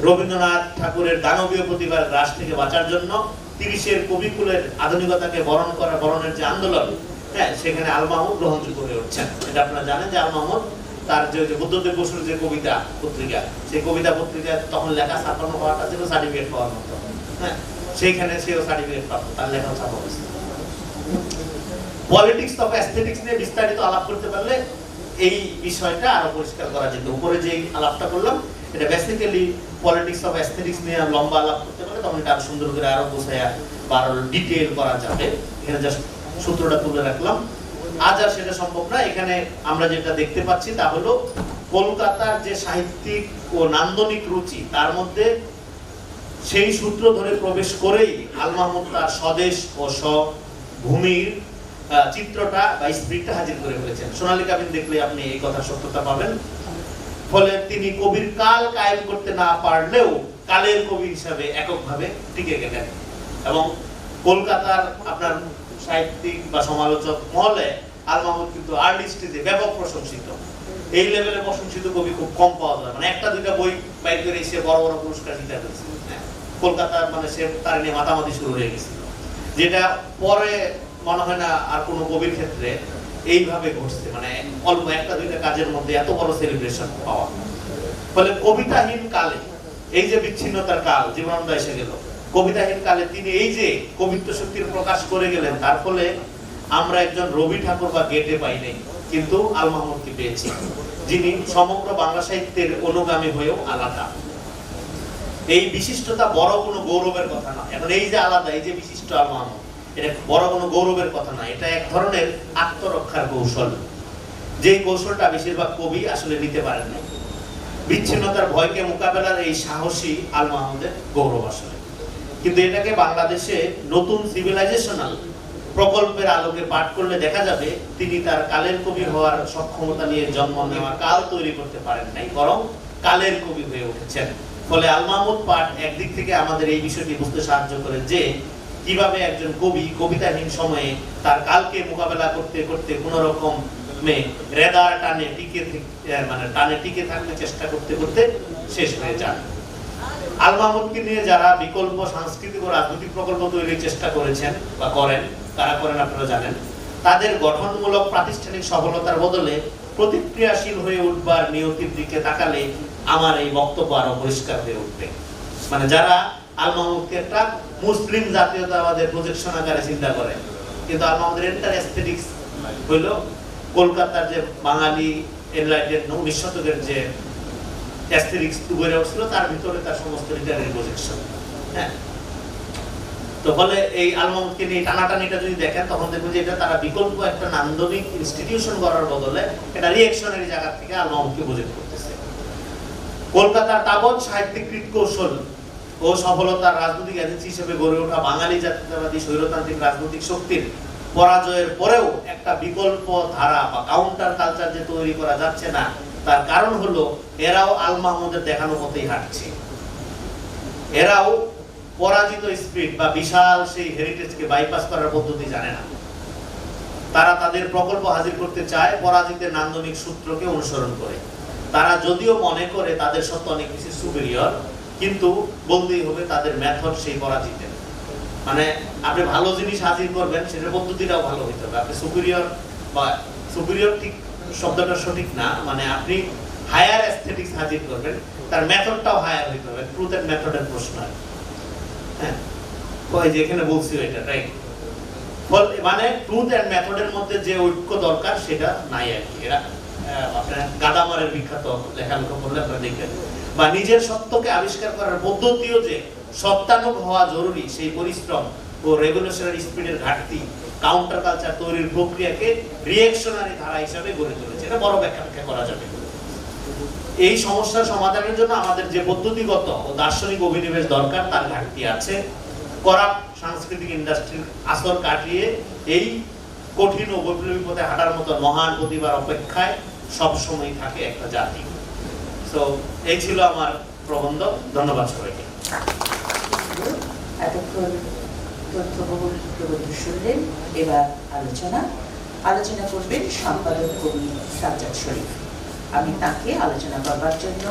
রবীন্দ্রনাথ ঠাকুরের দানবীয় প্রতিভার গ্রাস থেকে বাঁচার জন্য 30-এর কবিকুলের আধুনিকতাকে বরণের যে আন্দোলন, হ্যাঁ, সেখানে আল মাহমুদ গ্রহণযোগ্য হয়ে উঠছেন। এটা আপনারা জানেন যে আল মাহমুদ তার যে বুদ্ধদেব বসুর যে কবিতা পত্রিকা, সেই কবিতা পত্রিকায় তখন লেখা ছাপানো হওয়াটা ছিল সার্টিফিকেট পাওয়ার মতো, হ্যাঁ, সেইখানে সেও সার্টিফিকেট প্রাপ্ত, তার লেখা ছাপা হয়েছে। পলিটিক্স অফ অ্যাস্থেটিক্স নিয়ে বিস্তারিত আলাপ করতে পারলে এই বিষয়টা আরো পরিষ্কার করা যেত। উপরে যে আলাপটা করলাম এটা বেসিক্যালি পলিটিক্স অফ অ্যাস্থেটিক্স নিয়ে লম্বা আলাপ করতে পারলে তখন এটা আরো সুন্দর করে আরো গোছায়া বা আরো ডিটেইল করা যাবে। এখানে জাস্ট সূত্রটা তুলে রাখলাম। আজ আর সেটা সম্ভব না। এখানে আমরা যেটা দেখতে পাচ্ছি তা হলো কলকাতার যে সাহিত্যিক ও নান্দনিক রুচি, তার মধ্যে সেই সূত্র ধরে প্রবেশ করেই আল মাহমুদ তার স্বদেশ ও স্বভূমির চিত্রটা বা স্পিরিটটা হাজির করে ফেলেছেন। সোনালী কাবিন দেখলে আপনি এই কথার সত্যতা পাবেন। ফলে তিনি কবির কাল কায়েম করতে না পারলেও কালের কবি হিসাবে এককভাবে টিকে গেলেন এবং কলকাতার আপনার সাহিত্যিক বা সমালোচক মহলে আল মাহমুদ কিন্তু আর্লি স্টেজে ব্যাপক প্রশংসিত। এই লেভেলে প্রশংসিত কবি খুব কম পাওয়া যায়। মানে একটা দুইটা বই বাইর করে এসে বড় বড় পুরস্কার জিতে ফেলছে কলকাতার, মানে সে তার নিয়ে মাতামাতি শুরু হয়ে গেছিল, যেটা পরে মনে হয় না আর কোনো কবির ক্ষেত্রে এইভাবে ঘটছে। মানে অল্প একটা দুইটা কাজের মধ্যে এত বড় সেলিব্রেশন পাওয়া। ফলে কবিতাহীন কালে, এই যে বিচ্ছিন্নতার কাল জীবনানন্দ এসে গেল, কবিতাহীন কালে তিনি এই যে কবিত্ব শক্তির প্রকাশ করে গেলেন, তার ফলে আমরা একজন রবি ঠাকুর বা গেটে পাই নাই, কিন্তু আল মাহমুদকে পেয়েছি, যিনি সমগ্র বাংলা সাহিত্যের অনুগামী হয়েও আলাদা। এই বিশিষ্টতা বড় কোনো গৌরবের কথা না। এখন এই যে আলাদা, এই যে বিশিষ্ট আল মাহমুদ, এটা বড় কোনো গৌরবের কথা না, এটা এক ধরনের আত্মরক্ষার কৌশল, যে কৌশলটা বেশিরভাগ কবি আসলে নিতে পারেন না। বিচ্ছিন্নতার ভয়কে মোকাবেলার এই সাহসী আল মাহমুদের গৌরব আসলে। কিন্তু এটাকে বাংলাদেশে নতুন সিভিলাইজেশনাল প্রকল্পের আলোকে পাঠ করলে দেখা যাবে তিনি তার কালের কবি হওয়ার সক্ষমতা নিয়ে জন্ম নেওয়া কাল তৈরি করতে পারেন নাই, বরং কালের কবি হয়ে উঠেছেন। ফলে আল মাহমুদ পাঠ একদিক থেকে আমাদের এই বিষয়টি বুঝতে সাহায্য করে যে কিভাবে একজন কবি কবিতাহীন সময়ে তার কালকে মোকাবেলা করতে করতে কোন রকম রেদার টানে টিকে থাকতে চেষ্টা করতে করতে শেষ হয়ে যান। আল মাহমুদকে নিয়ে যারা বিকল্প সাংস্কৃতিক ও রাজনৈতিক প্রকল্প তৈরির চেষ্টা করেছেন বা করেন, তারা করেন আপনারা জানেন, তাদের গঠনমূলক প্রাতিষ্ঠানিক সফলতার বদলে প্রতিক্রিয়াশীল হয়ে উঠবার নিয়তির দিকে তাকালে আমার এই বক্তব্য আরো পরিষ্কার হয়ে উঠবে। মানে যারা আল মাহমুদকে একটা মুসলিম জাতীয়তাবাদের প্রজেকশন আকারে চিন্তা করে, কিন্তু আল মাহমুদের এন্টার অ্যাস্থেটিক্স হইল কলকাতার যে বাঙালি এনলাইটেড 19 শতকের যে অ্যাস্থেটিক্স গড়ে উঠছিল, তার ভিতরে তার সমস্ত লিটারারি প্রজেকশন। হ্যাঁ, তো ফলে এই আল মাহমুদকে নিয়ে টানাটানিটা যদি দেখেন, তখন দেখবেন যে এটা তারা বিকল্প একটা নান্দনিক ইনস্টিটিউশন করার বদলে এটা রিঅ্যাকশনারি জায়গা থেকে আল মাহমুদকে প্রজেক্ট করতেছে। কলকাতার তাবৎ সাহিত্যিক কৌশল ও সফলতার রাজনৈতিক এজেন্সি হিসেবে গড়ে ওঠা বাঙালি জাতীয়তাবাদী স্বৈরতান্ত্রিক রাজনৈতিক শক্তির পরাজয়ের পরেও একটা বিকল্প ধারা বা কাউন্টার কালচার যে তৈরি করা যাচ্ছে না, তার কারণ হলো এরাও আল মাহমুদের দেখানো মতোই হাঁটছে। এরাও পরাজিত স্পিরিট বা বিশাল সেই হেরিটেজকে বাইপাস করার পদ্ধতি জানে না। তারা তাদের প্রকল্প হাজির করতে চায় পরাজিতের নান্দনিক সূত্রকে অনুসরণ করে। তারা যদিও মনে করে তাদের সত্য অনেক বেশি সুপিরিয়র, কিন্তু বলতেই হবে তাদের মেথড সেই পরাজিতের। মানে আপনি ভালো জিনিস হাজির করবেন, সেটার পদ্ধতিটাও ভালো হইতে হবে। আপনি সুপিরিয়র বা সুপিরিয়র ঠিক শব্দটা সঠিক না, মানে আপনি হায়ার অ্যাস্থেটিক্স হাজির করবেন, তার মেথডটাও হায়ার হইতে হবে। ট্রুথ এন্ড মেথডের প্রশ্ন। হ্যাঁ, ওই যে এখানে বলছি এটা রাইট। মানে ট্রুথ এন্ড মেথডের মধ্যে যে ঐক্য দরকার সেটা নাই আর কি। এরা আপনার গাদামারের বিখ্যাত লেখালেখা করলে আপনারা দেখবেন। বা নিজের সত্যকে আবিষ্কার করার পদ্ধতিও যে সত্যানুগ হওয়া জরুরি, সেই পরিশ্রম ও রেভলিউশনারি স্পিরিটের ঘাটতি কাউন্টার কালচার তৈরির প্রক্রিয়াকে রিঅ্যাকশনারি ধারা হিসেবে গড়ে তুলেছে। এটা বড় ব্যাখ্যা করা যাবে। এই সমস্যার সমাধানের জন্য আমাদের যে পদ্ধতিগত ও দার্শনিক অভিনিবেশ দরকার, তার ঘাটতি আছে। করাপ্ট সাংস্কৃতিক ইন্ডাস্ট্রির আসর কাটিয়ে এই কঠিন ও বৈপ্লবিক পথে হাঁটার মতো মহান প্রতিভার অপেক্ষায় সবসময় থাকে একটা জাতি। সো এই ছিল আমার প্রবন্ধ। ধন্যবাদ সবাইকে। এতক্ষণ তথ্যবহুল প্রবন্ধ শুনলেন। এবার আলোচনা করবেন সম্পাদক কবি সাজ্জাদ শরীফ। আমি তাকে আলোচনা করবার জন্য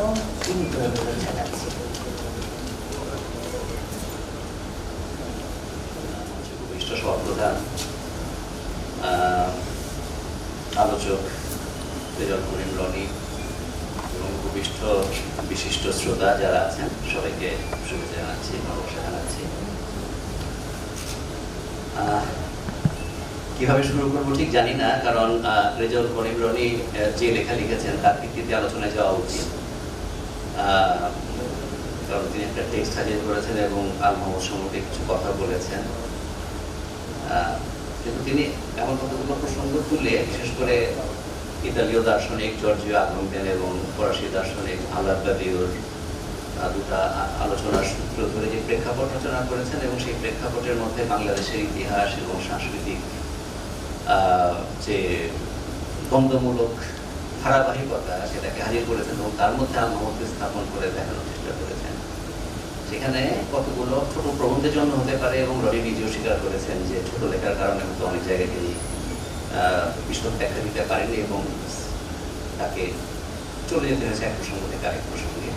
বিনীত অনুরোধ জানাচ্ছি। সভাপ্রধান, আলোচক রেজাউল করিম রনি এবং উপবিষ্ট বিশিষ্ট শ্রোতা যারা আছেন, সবাইকে শুভেচ্ছা জানাচ্ছি, ভালোবাসা জানাচ্ছি। কিভাবে শুরু করবো ঠিক জানি না, কারণ রেজাউল করিম রনি যে লেখা লিখেছেন তার ভিত্তিতে আলোচনায় যাওয়া উচিত। কারণ তিনি একটা টেক্সট হাজির করেছেন এবং আল মোহাম্মদ সম্পর্কে কিছু কথা বলেছেন। কিন্তু তিনি এমন কতগুলো প্রসঙ্গ তুলে, বিশেষ করে ইতালীয় দার্শনিক জর্জিও আগমবেন এবং ফরাসি দার্শনিক আল-বাদিউর দুটা আলোচনার সূত্র ধরে যে প্রেক্ষাপট রচনা করেছেন এবং সেই প্রেক্ষাপটের মধ্যে বাংলাদেশের ইতিহাস এবং সাংস্কৃতিক যে দ্বন্দ্বমূলক ধারাবাহিকতা সেটাকে হাজির করেছেন এবং তার মধ্যে আল মোহাম্মদকে স্থাপন করে দেখানোর চেষ্টা করেছেন। সেখানে কতগুলো ছোট প্রবন্ধের জন্য হতে পারে এবং রনি নিজেও স্বীকার করেছেন যে ছোট লেখার কারণে হয়তো অনেক জায়গায় তিনি বিশদ দেখা দিতে পারেনি এবং তাকে চলে যেতে হয়েছে এক প্রসঙ্গ থেকে আরেক প্রসঙ্গে।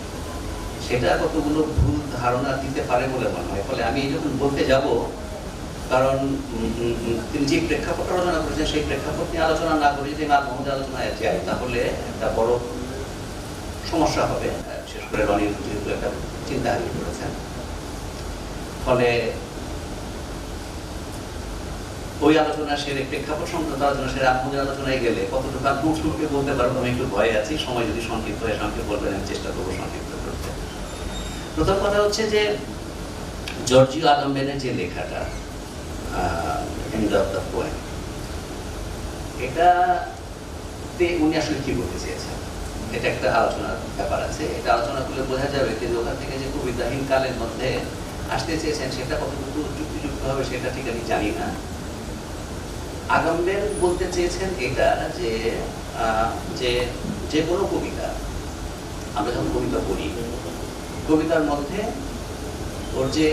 সেটা কতগুলো ভুল ধারণা দিতে পারে বলে মনে হয়। ফলে আমি যখন বলতে যাব, কারণ তিনি যে প্রেক্ষাপট আলোচনা করেছেন সেই প্রেক্ষাপট নিয়ে আলোচনা না করে যদি আল মোহাম্মদের আলোচনায় যায় তাহলে একটা বড় সমস্যা হবে। বিশেষ করে রনি যেহেতু একটা চিন্তা হারিয়ে করেছেন, ফলে ওই আলোচনা সেরে প্রেক্ষাপট সংক্রান্ত আলোচনা সেরে আত্মদের আলোচনায় গেলে কতটুকু আত্মকে বলতে পারবো আমি একটু ভয়ে আছি। সময় যদি সংক্ষিপ্ত হয় সংক্ষিপ্ত বলবেন, আমি চেষ্টা করবো সংক্ষিপ্ত করতে। প্রথম কথা হচ্ছে যে জর্জিও আগমবেনের যে লেখাটা এন্ড অফ দ্য পোয়েম, এটাতে উনি আসলে কি বলতে চেয়েছেন, এটা একটা আলোচনার ব্যাপার আছে। এটা আলোচনা করলে বোঝা যাবে যে ওখান থেকে যে কবিতাহীন কালের মধ্যে আসতে চেয়েছেন সেটা কতটুকু যুক্তিযুক্ত হবে সেটা ঠিক আমি জানি না। আগমবেন বলতে চেয়েছেন এটা যে যে কোনো কবিতা, আমরা যখন কবিতা পড়ি, কবিতার মধ্যে ওর যে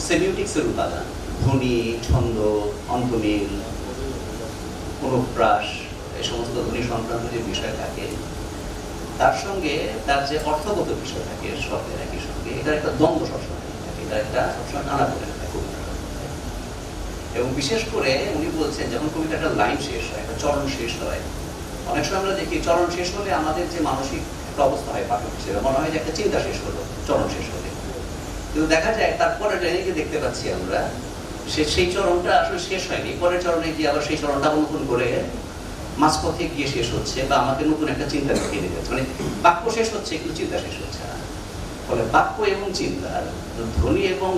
সেমিওটিক্সের উপাদান, ধ্বনি, ছন্দ, অন্তমিল, অনুপ্রাস, এই সমস্ত ধ্বনি সংক্রান্ত যে বিষয় থাকে, তার সঙ্গে তার যে অর্থগত বিষয় থাকে শব্দের একই সঙ্গে, এটার একটা দ্বন্দ্ব সবসময় থাকে, এটা একটা সবসময় টানা পড়ে থাকে কবিতা। এবং বিশেষ করে উনি বলছেন যখন কবিতাটা লাইন শেষ হয়, একটা চরণ শেষ হয়, অনেক সময় আমরা দেখি চরণ শেষ হলে আমাদের যে মানসিক একটা অবস্থা হয় পাঠক হিসেবে, মনে হয় যে একটা চিন্তা শেষ হলো চরণ শেষ হলে। কিন্তু দেখা যায় তারপরে লাইনে দেখতে পাচ্ছি আমরা সেই চরণটা আসলে শেষ হয়নি, পরের চরণে গিয়ে আবার সেই চরণটা নতুন করে মাঝপথে গিয়ে শেষ হচ্ছে বা আমাকে নতুন একটা চিন্তা ঢুকিয়ে দিতে হচ্ছে। মানে বাক্য শেষ হচ্ছে কিন্তু চিন্তা শেষ হচ্ছে না। ফলে বাক্য এবং চিন্তার ধ্বনি এবং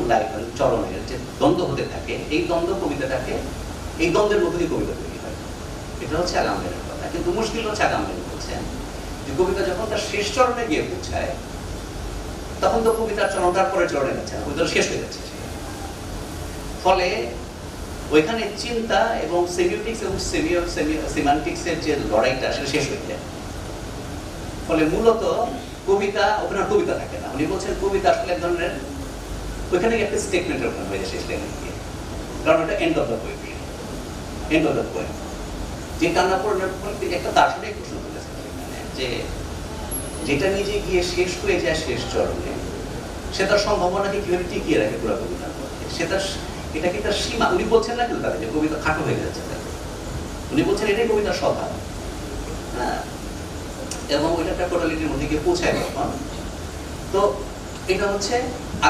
চরণের যে দ্বন্দ্ব হতে থাকে, এই দ্বন্দ্ব কবিতাটাকে, এই দ্বন্দ্বের মধ্যে দিয়ে কবিতা তৈরি হয়। এটা হচ্ছে আগামবেনের কথা। কিন্তু মুশকিল হচ্ছে আগামবেন বলছেন যে কবিতা যখন তার শেষ চরণে গিয়ে পৌঁছায় তখন তো কবিতার চরণটার পরে চরণে যাচ্ছে না, কবিতা শেষ হয়ে যাচ্ছে। ফলে ওইখানে চিন্তা এবং সেমিওটিক্স এবং সিমান্টিক্সের যে লড়াইটা সেটা শেষ হয়ে যায়। ফলে মূলত কবিতা, ওখানে কবিতা থাকে না। উনি বলছেন কবিতা আসলে এক ধরনের ওইখানে একটা স্টেটমেন্টের ওখানে হয়ে যায় সেই স্টেটমেন্ট দিয়ে, কারণ এটা and of the poem, and of the poem. যে কান্না পড়ার পর তিনি একটা দার্শনিক প্রশ্ন তুলেছেন সেখানে, যে যেটা নিজে গিয়ে শেষ হয়ে যায় শেষ চরণে, সে তার সম্ভাবনাকে কিভাবে টিকিয়ে রাখে পুরো কবিতার মধ্যে, সে তার এটা কি তার সীমা। উনি বলছেন না কিন্তু তাদের যে কবিতা খাটো হয়ে যাচ্ছে, উনি বলছেন এটাই কবিতার স্বভাব। হ্যাঁ, এবং ওইটা একটা টোটালিটির মধ্যে গিয়ে পৌঁছায় তখন। তো এটা হচ্ছে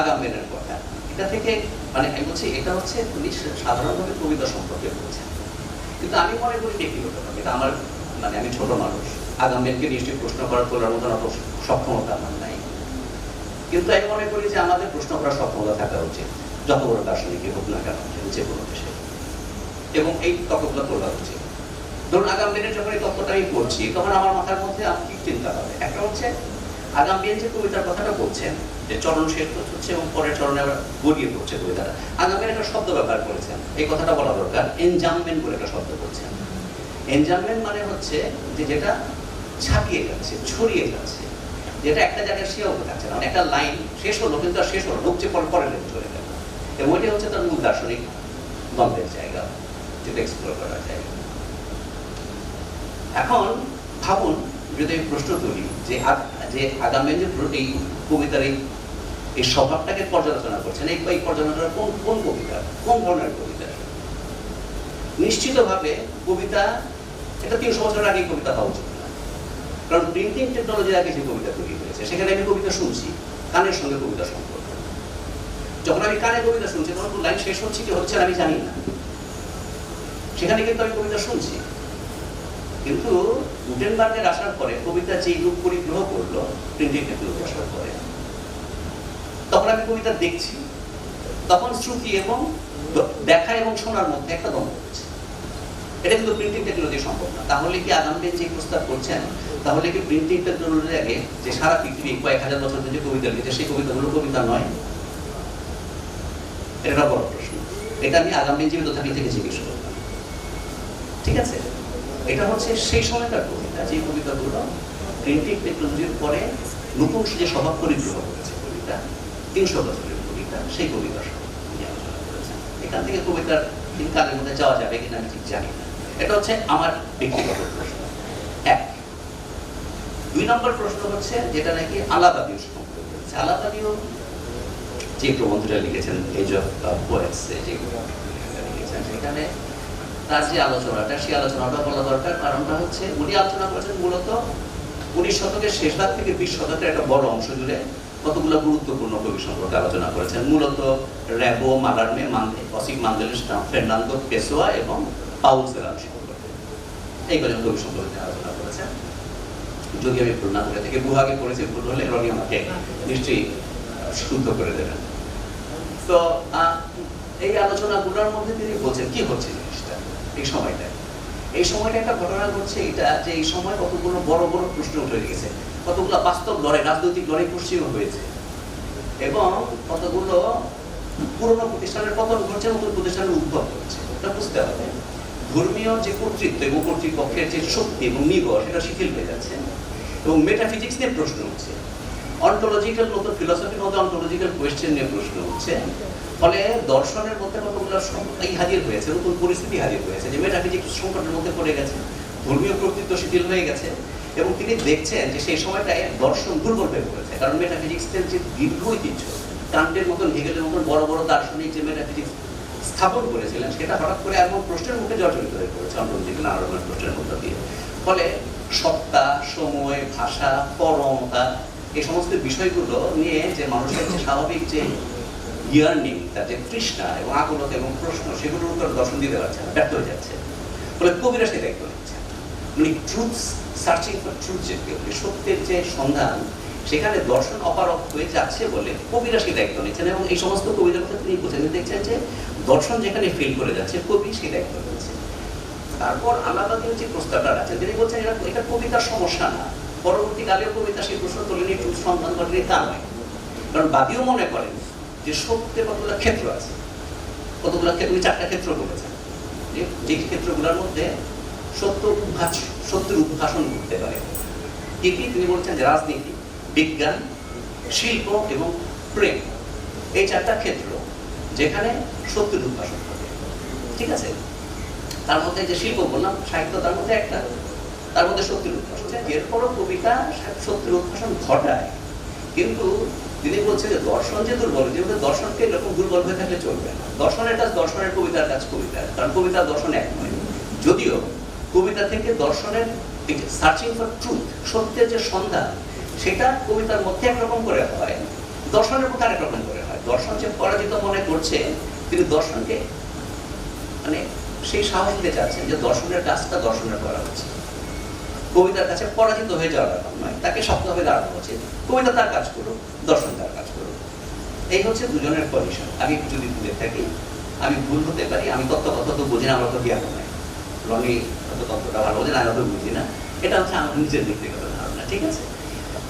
আগামবেনের কথা। এটা থেকে মানে আমি বলছি এটা হচ্ছে উনি সাধারণভাবে কবিতা সম্পর্কে বলছেন, কিন্তু আমি মনে করি ব্যক্তিগতভাবে এটা আমার মানে আমি ছোট মানুষ, আগামবেনকে নিশ্চয়ই প্রশ্ন করার তোলার মতন অত সক্ষমতা আমার নাই, কিন্তু আমি মনে করি যে আমাদের প্রশ্ন করার সক্ষমতা থাকা উচিত যত বড় দার্শনিকই হোক না কেন যে কোনো দেশে, এবং এই তত্ত্বগুলো তোলা উচিত। ধরুন আগামবেনের যখন এই তত্ত্বটা আমি পড়ছি তখন আমার মাথার মধ্যে কি চিন্তা হবে, একটা হচ্ছে আগামবেন যে কবিতার কথাটা বলছেন যে চরণ শেষ হচ্ছে এবং পরের চরণে আবার গড়িয়ে পড়ছে কবিতাটা, আগামবেন একটা শব্দ ব্যবহার করেছেন, এই কথাটা বলা দরকার, এনজামমেন্ট বলে একটা শব্দ বলছেন। এনজামমেন্ট মানে হচ্ছে যে যেটা ছাপিয়ে যাচ্ছে, ছড়িয়ে যাচ্ছে, যেটা একটা জায়গায় সীমাবদ্ধ থাকছে না, একটা লাইন শেষ হলো কিন্তু আর শেষ হলো ঢুকছে পরের লাইন চলে গেল, এবং ওইটা হচ্ছে তার মূল দার্শনিক দ্বন্দ্বের জায়গা, যেটা এক্সপ্লোর করার জায়গা। এখন ভাবুন যদি আমি প্রশ্ন তুলি যে আগামবেন যে এই কবিতার এই স্বভাবটাকে পর্যালোচনা করছেন, এই পর্যালোচনা কোন কবিতা, কোন ধরনের কবিতা? নিশ্চিতভাবে কবিতা এটা 300 বছর আগে কবিতা হওয়া উচিত না, কারণ প্রিন্টিং টেকনোলজির আগে যে কবিতা তৈরি হয়েছে সেখানে আমি কবিতা শুনছি, কানের সঙ্গে কবিতা সম্পর্ক। যখন আমি কানে কবিতা শুনছি তখন লাইন শেষ হচ্ছে কি হচ্ছে আমি জানি না, সেখানে কিন্তু আমি কবিতা শুনছি। কিন্তু গুটেনবার্গের আসার পরে কবিতা যে রূপ পরিগ্রহ করলো প্রিন্টিং টেকনোলজি আসার পরে, তখন আমি কবিতা দেখছি, তখন শ্রুতি এবং দেখা এবং শোনার মধ্যে একটা দ্বন্দ্ব হচ্ছে। এটা কিন্তু প্রিন্টিং টেকনোলজি সম্ভব না। তাহলে কি আগামবেন যে প্রস্তাব করছেন, তাহলে কি প্রিন্টিং টেকনোলজির আগে যে সারা পৃথিবী কয়েক হাজার বছর ধরে যে কবিতা লিখেছে সেই কবিতাগুলো কবিতা নয়? এটা বড় প্রশ্ন, এটা আমি আগামবেন জীবিত থাকলে থেকে জিজ্ঞেস করলাম। ঠিক আছে, এটা হচ্ছে সেই সময়কার কবিতা যে কবিতাগুলো প্রিন্টিং টেকনোলজির পরে নতুন যে স্বভাব পরিগ্রহ করেছে কবিতা, 300 বছরের কবিতা, সেই কবিতার নিয়ে আলোচনা করেছেন। এখান থেকে কবিতার কালের মধ্যে যাওয়া যাবে কিনা আমি ঠিক জানি না, এটা হচ্ছে আমার ব্যক্তিগত প্রশ্ন। 1 2 নম্বর প্রশ্ন হচ্ছে যেটা নাকি আলাদাবিও সম্পর্কে বলছে। আলাদাবিও যে প্রবন্ধটা লিখেছেন এজ অফ পোয়েটস, যে লিখেছেন সেখানে তার যে আলোচনাটা, সেই আলোচনাটা বলা দরকার। কারণটা হচ্ছে উনি আলোচনা করেছেন মূলত 19 শতকের শেষ ভাগ থেকে 20 শতকের একটা বড় অংশ জুড়ে কতগুলো গুরুত্বপূর্ণ কবি সম্পর্কে আলোচনা করেছেন, মূলত র্যাবো, মালারমে, অসিক মান্দেলিস্টা, ফের্নান্দো পেসোয়া এবং পাউল সেরান সম্পর্কে এই কজন কবি সম্পর্কে আলোচনা করেছেন। যদি আমি ভুল না করে থেকে বুহাগে পড়েছি, ভুল হলে রনি আমাকে নিশ্চয়ই শুদ্ধ করে দেবেন। তো এই আলোচনাগুলোর মধ্যে তিনি বলছেন কি হচ্ছে জিনিসটা এই সময়টা একটা ঘটনা ঘটছে, এটা যে এই সময় কতগুলো বড় বড় প্রশ্ন উঠে গেছে, কতগুলো বাস্তব লড়াই, রাজনৈতিক লড়াই পশ্চিম হয়েছে, এবং কতগুলো পুরনো প্রতিষ্ঠানের পতন ঘটছে, নতুন প্রতিষ্ঠানের উদ্ভব হচ্ছে। এটা বুঝতে হবে ধর্মীয় যে কর্তৃত্ব এবং কর্তৃপক্ষের যে শক্তি এবং নিগড় সেটা শিথিল হয়ে যাচ্ছে, এবং মেটাফিজিক্স নিয়ে প্রশ্ন হচ্ছে, অন্টোলজিক্যাল নতুন ফিলসফির মধ্যে অন্টোলজিক্যাল কোয়েশ্চেন নিয়ে প্রশ্ন হচ্ছে। ফলে দর্শনের মধ্যে কতগুলো হাজির হয়েছে, নতুন পরিস্থিতি হাজির হয়েছে যে মেটাফিজিক্স সংকটের মধ্যে পড়ে গেছে, ধর্মীয় কর্তৃত্ব শিথিল হয়ে গেছে, এবং তিনি দেখছেন যে সেই সময়টায় দর্শন দুর্বল হয়ে পড়েছে। কারণ মেটাফিজিক্সের যে দীর্ঘ ঐতিহ্য, কান্টের মতন, হেগেলের মতন বড় বড় দার্শনিক যে মেটাফিজিক্স স্থাপন করেছিলেন সেটা হঠাৎ করে এমন প্রশ্নের মুখে জর্জরিত হয়ে পড়েছে, অন্টোলজিক্যাল নানা রকমের প্রশ্নের মধ্যে দিয়ে। ফলে সত্তা, সময়, ভাষা, পরমতা এই সমস্ত বিষয়গুলো নিয়ে যে মানুষের যে স্বাভাবিক যে ইয়ার্নিং, তার যে তৃষ্ণা এবং আকুলতা এবং প্রশ্ন, সেগুলোর উপর দর্শন দিতে পারছে না, ব্যর্থ হয়ে যাচ্ছে। ফলে কবিরা সে দায়িত্ব নিচ্ছেন, উনি ট্রুথ সার্চিং ফর ট্রুথ, যে সত্যের যে সন্ধান, সেখানে দর্শন অপারগ হয়ে যাচ্ছে বলে কবিরা সে দায়িত্ব নিচ্ছেন। এবং এই সমস্ত কবিদের মধ্যে তিনি বুঝে দেখছেন যে দর্শন যেখানে ফেল করে যাচ্ছে, কবি সে দায়িত্ব নিচ্ছে। তারপর আলাদা যে প্রস্তাবটা আছে, তিনি বলছেন এটা কবিতার সমস্যা না, পরবর্তীকালেও কবিতা সেই প্রশ্ন তোলেনি, ট্রুথ সন্ধান করেনি তা নয়। কারণ বাদীও মনে করেন যে সত্যের কতগুলো ক্ষেত্র আছে, কতগুলো ক্ষেত্র, 4টা ক্ষেত্র বলেছেন, যে ক্ষেত্রগুলোর মধ্যে সত্যের উদ্ভাসন করতে পারে। কি কি তিনি বলছেন যে রাজনীতি, বিজ্ঞান, শিল্প এবং প্রেম, এই চারটা ক্ষেত্র যেখানে সত্যের উদ্ভাসন হবে, ঠিক আছে? তার মধ্যে যে শিল্প বললাম, সাহিত্য তার মধ্যে একটা, তার মধ্যে সত্যের উদ্ভাসন। এরপরও কবিতা সত্যের উদ্ভাসন ঘটায়, কিন্তু তিনি বলছেন যে দর্শন যে দুর্বল, যেহেতু দর্শনকে এরকম দুর্বল হয়ে থাকলে চলবে না। দর্শনের কাজ দর্শনের, কবিতার কাজ কবিতার, কারণ কবিতা দর্শন এক নয়। যদিও কবিতা থেকে দর্শনের সার্চিং ফর ট্রুথ, সত্যের যে সন্ধান, সেটা কবিতার মধ্যে একরকম করে হয়, দর্শনের মধ্যে আরেক রকম করে হয়। দর্শন যে পরাজিত মনে করছে, তিনি দর্শনকে মানে সেই সাহস দিতে চাচ্ছেন যে দর্শনের কাজটা দর্শনের করা হচ্ছে, কবিতার কাছে পরাজিত হয়ে যাওয়ার ব্যাপার নয়, তাকে শক্তভাবে দাঁড়ানো উচিত। কবিতা তার কাজ করুক, দর্শন তার কাজ করুক। এই হচ্ছে দুজনের পজিশন। আমি যদি ভুলে থাকি, আমি ভুল হতে পারি, আমি তত্ত্বকথা তো বুঝি না, আমার তো জ্ঞান নাই, রনি হয়তো তত্ত্বটা ভালো বোঝেন, আমি তো বুঝি না। এটা হচ্ছে আমার নিজের ব্যক্তিগত ধারণা, ঠিক আছে?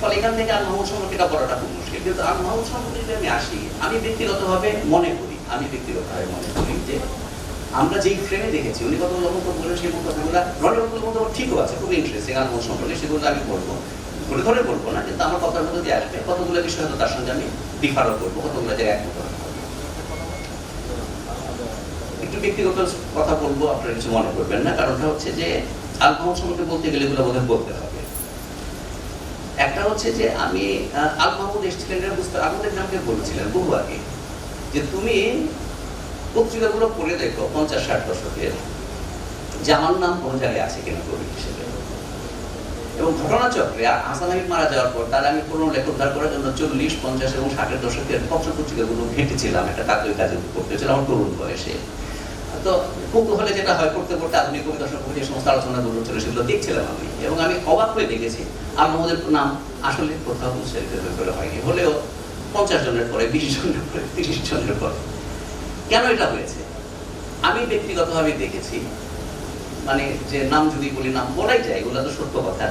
ফলে এখান থেকে আল মাহমুদ সম্পর্কে এটা বলাটা খুব মুশকিল। কিন্তু আল মাহমুদ সম্পর্কে যদি আমি আসি, আমি ব্যক্তিগতভাবে মনে করি যে আমরা যেই ফ্রেমে দেখেছি, উনি কত যখন বলেন সেই কথাগুলো রনি মতো ঠিকও আছে, খুব ইন্টারেস্টিং আল মাহমুদ সম্পর্কে, সেগুলো আমি বলবো, ঘুরে ধরে বলবো না, কিন্তু আমার কথার মধ্যে দিয়ে আসবে কতগুলো বিষয় হয়তো তার সঙ্গে আমি ডিফারও করবো, কতগুলো জায়গায় একমত হবো। একটু ব্যক্তিগত কথা বলবো, আপনারা কিছু মনে করবেন না। কারণটা হচ্ছে যে আল মাহমুদ সম্পর্কে বলতে গেলে এগুলো বোধহয় বলতে হবে। একটা হচ্ছে যে আমি আল মাহমুদ এসেছিলেন, আমাদের নামকে বলেছিলেন বহু আগে যে তুমি পত্রিকাগুলো পড়ে দেখো 50-60 দশকের, যে আমার নাম কোনো জায়গায় আছে কিনা কবি হিসেবে। এবং ঘটনাচক্রে হাসান হাবিব মারা যাওয়ার পর তার আমি পুরনো লেখ উদ্ধার করার জন্য 40, 50 এবং 60-এর দশকের পত্র পত্রিকাগুলো ঘেঁটেছিলাম, একটা কাজে করতেছিলাম আমার তরুণ বয়সে। তো কৌতূহলে যেটা হয়, পড়তে পড়তে আধুনিক কবি, দর্শক কবি যে সমস্ত আলোচনাগুলো ছিল সেগুলো দেখছিলাম আমি, এবং আমি অবাক হয়ে দেখেছি আল মাহমুদের নাম আসলে কোথাও উচ্চারিত করে হয়নি, হলেও 50 জনের পরে, 20 জনের পরে, 30 জনের পরে। কেন এটা হয়েছে? আমি ব্যক্তিগতভাবে দেখেছি, মানে যে নাম যদি বলি, নাম বলাই যায়, এগুলো তো সত্য কথা।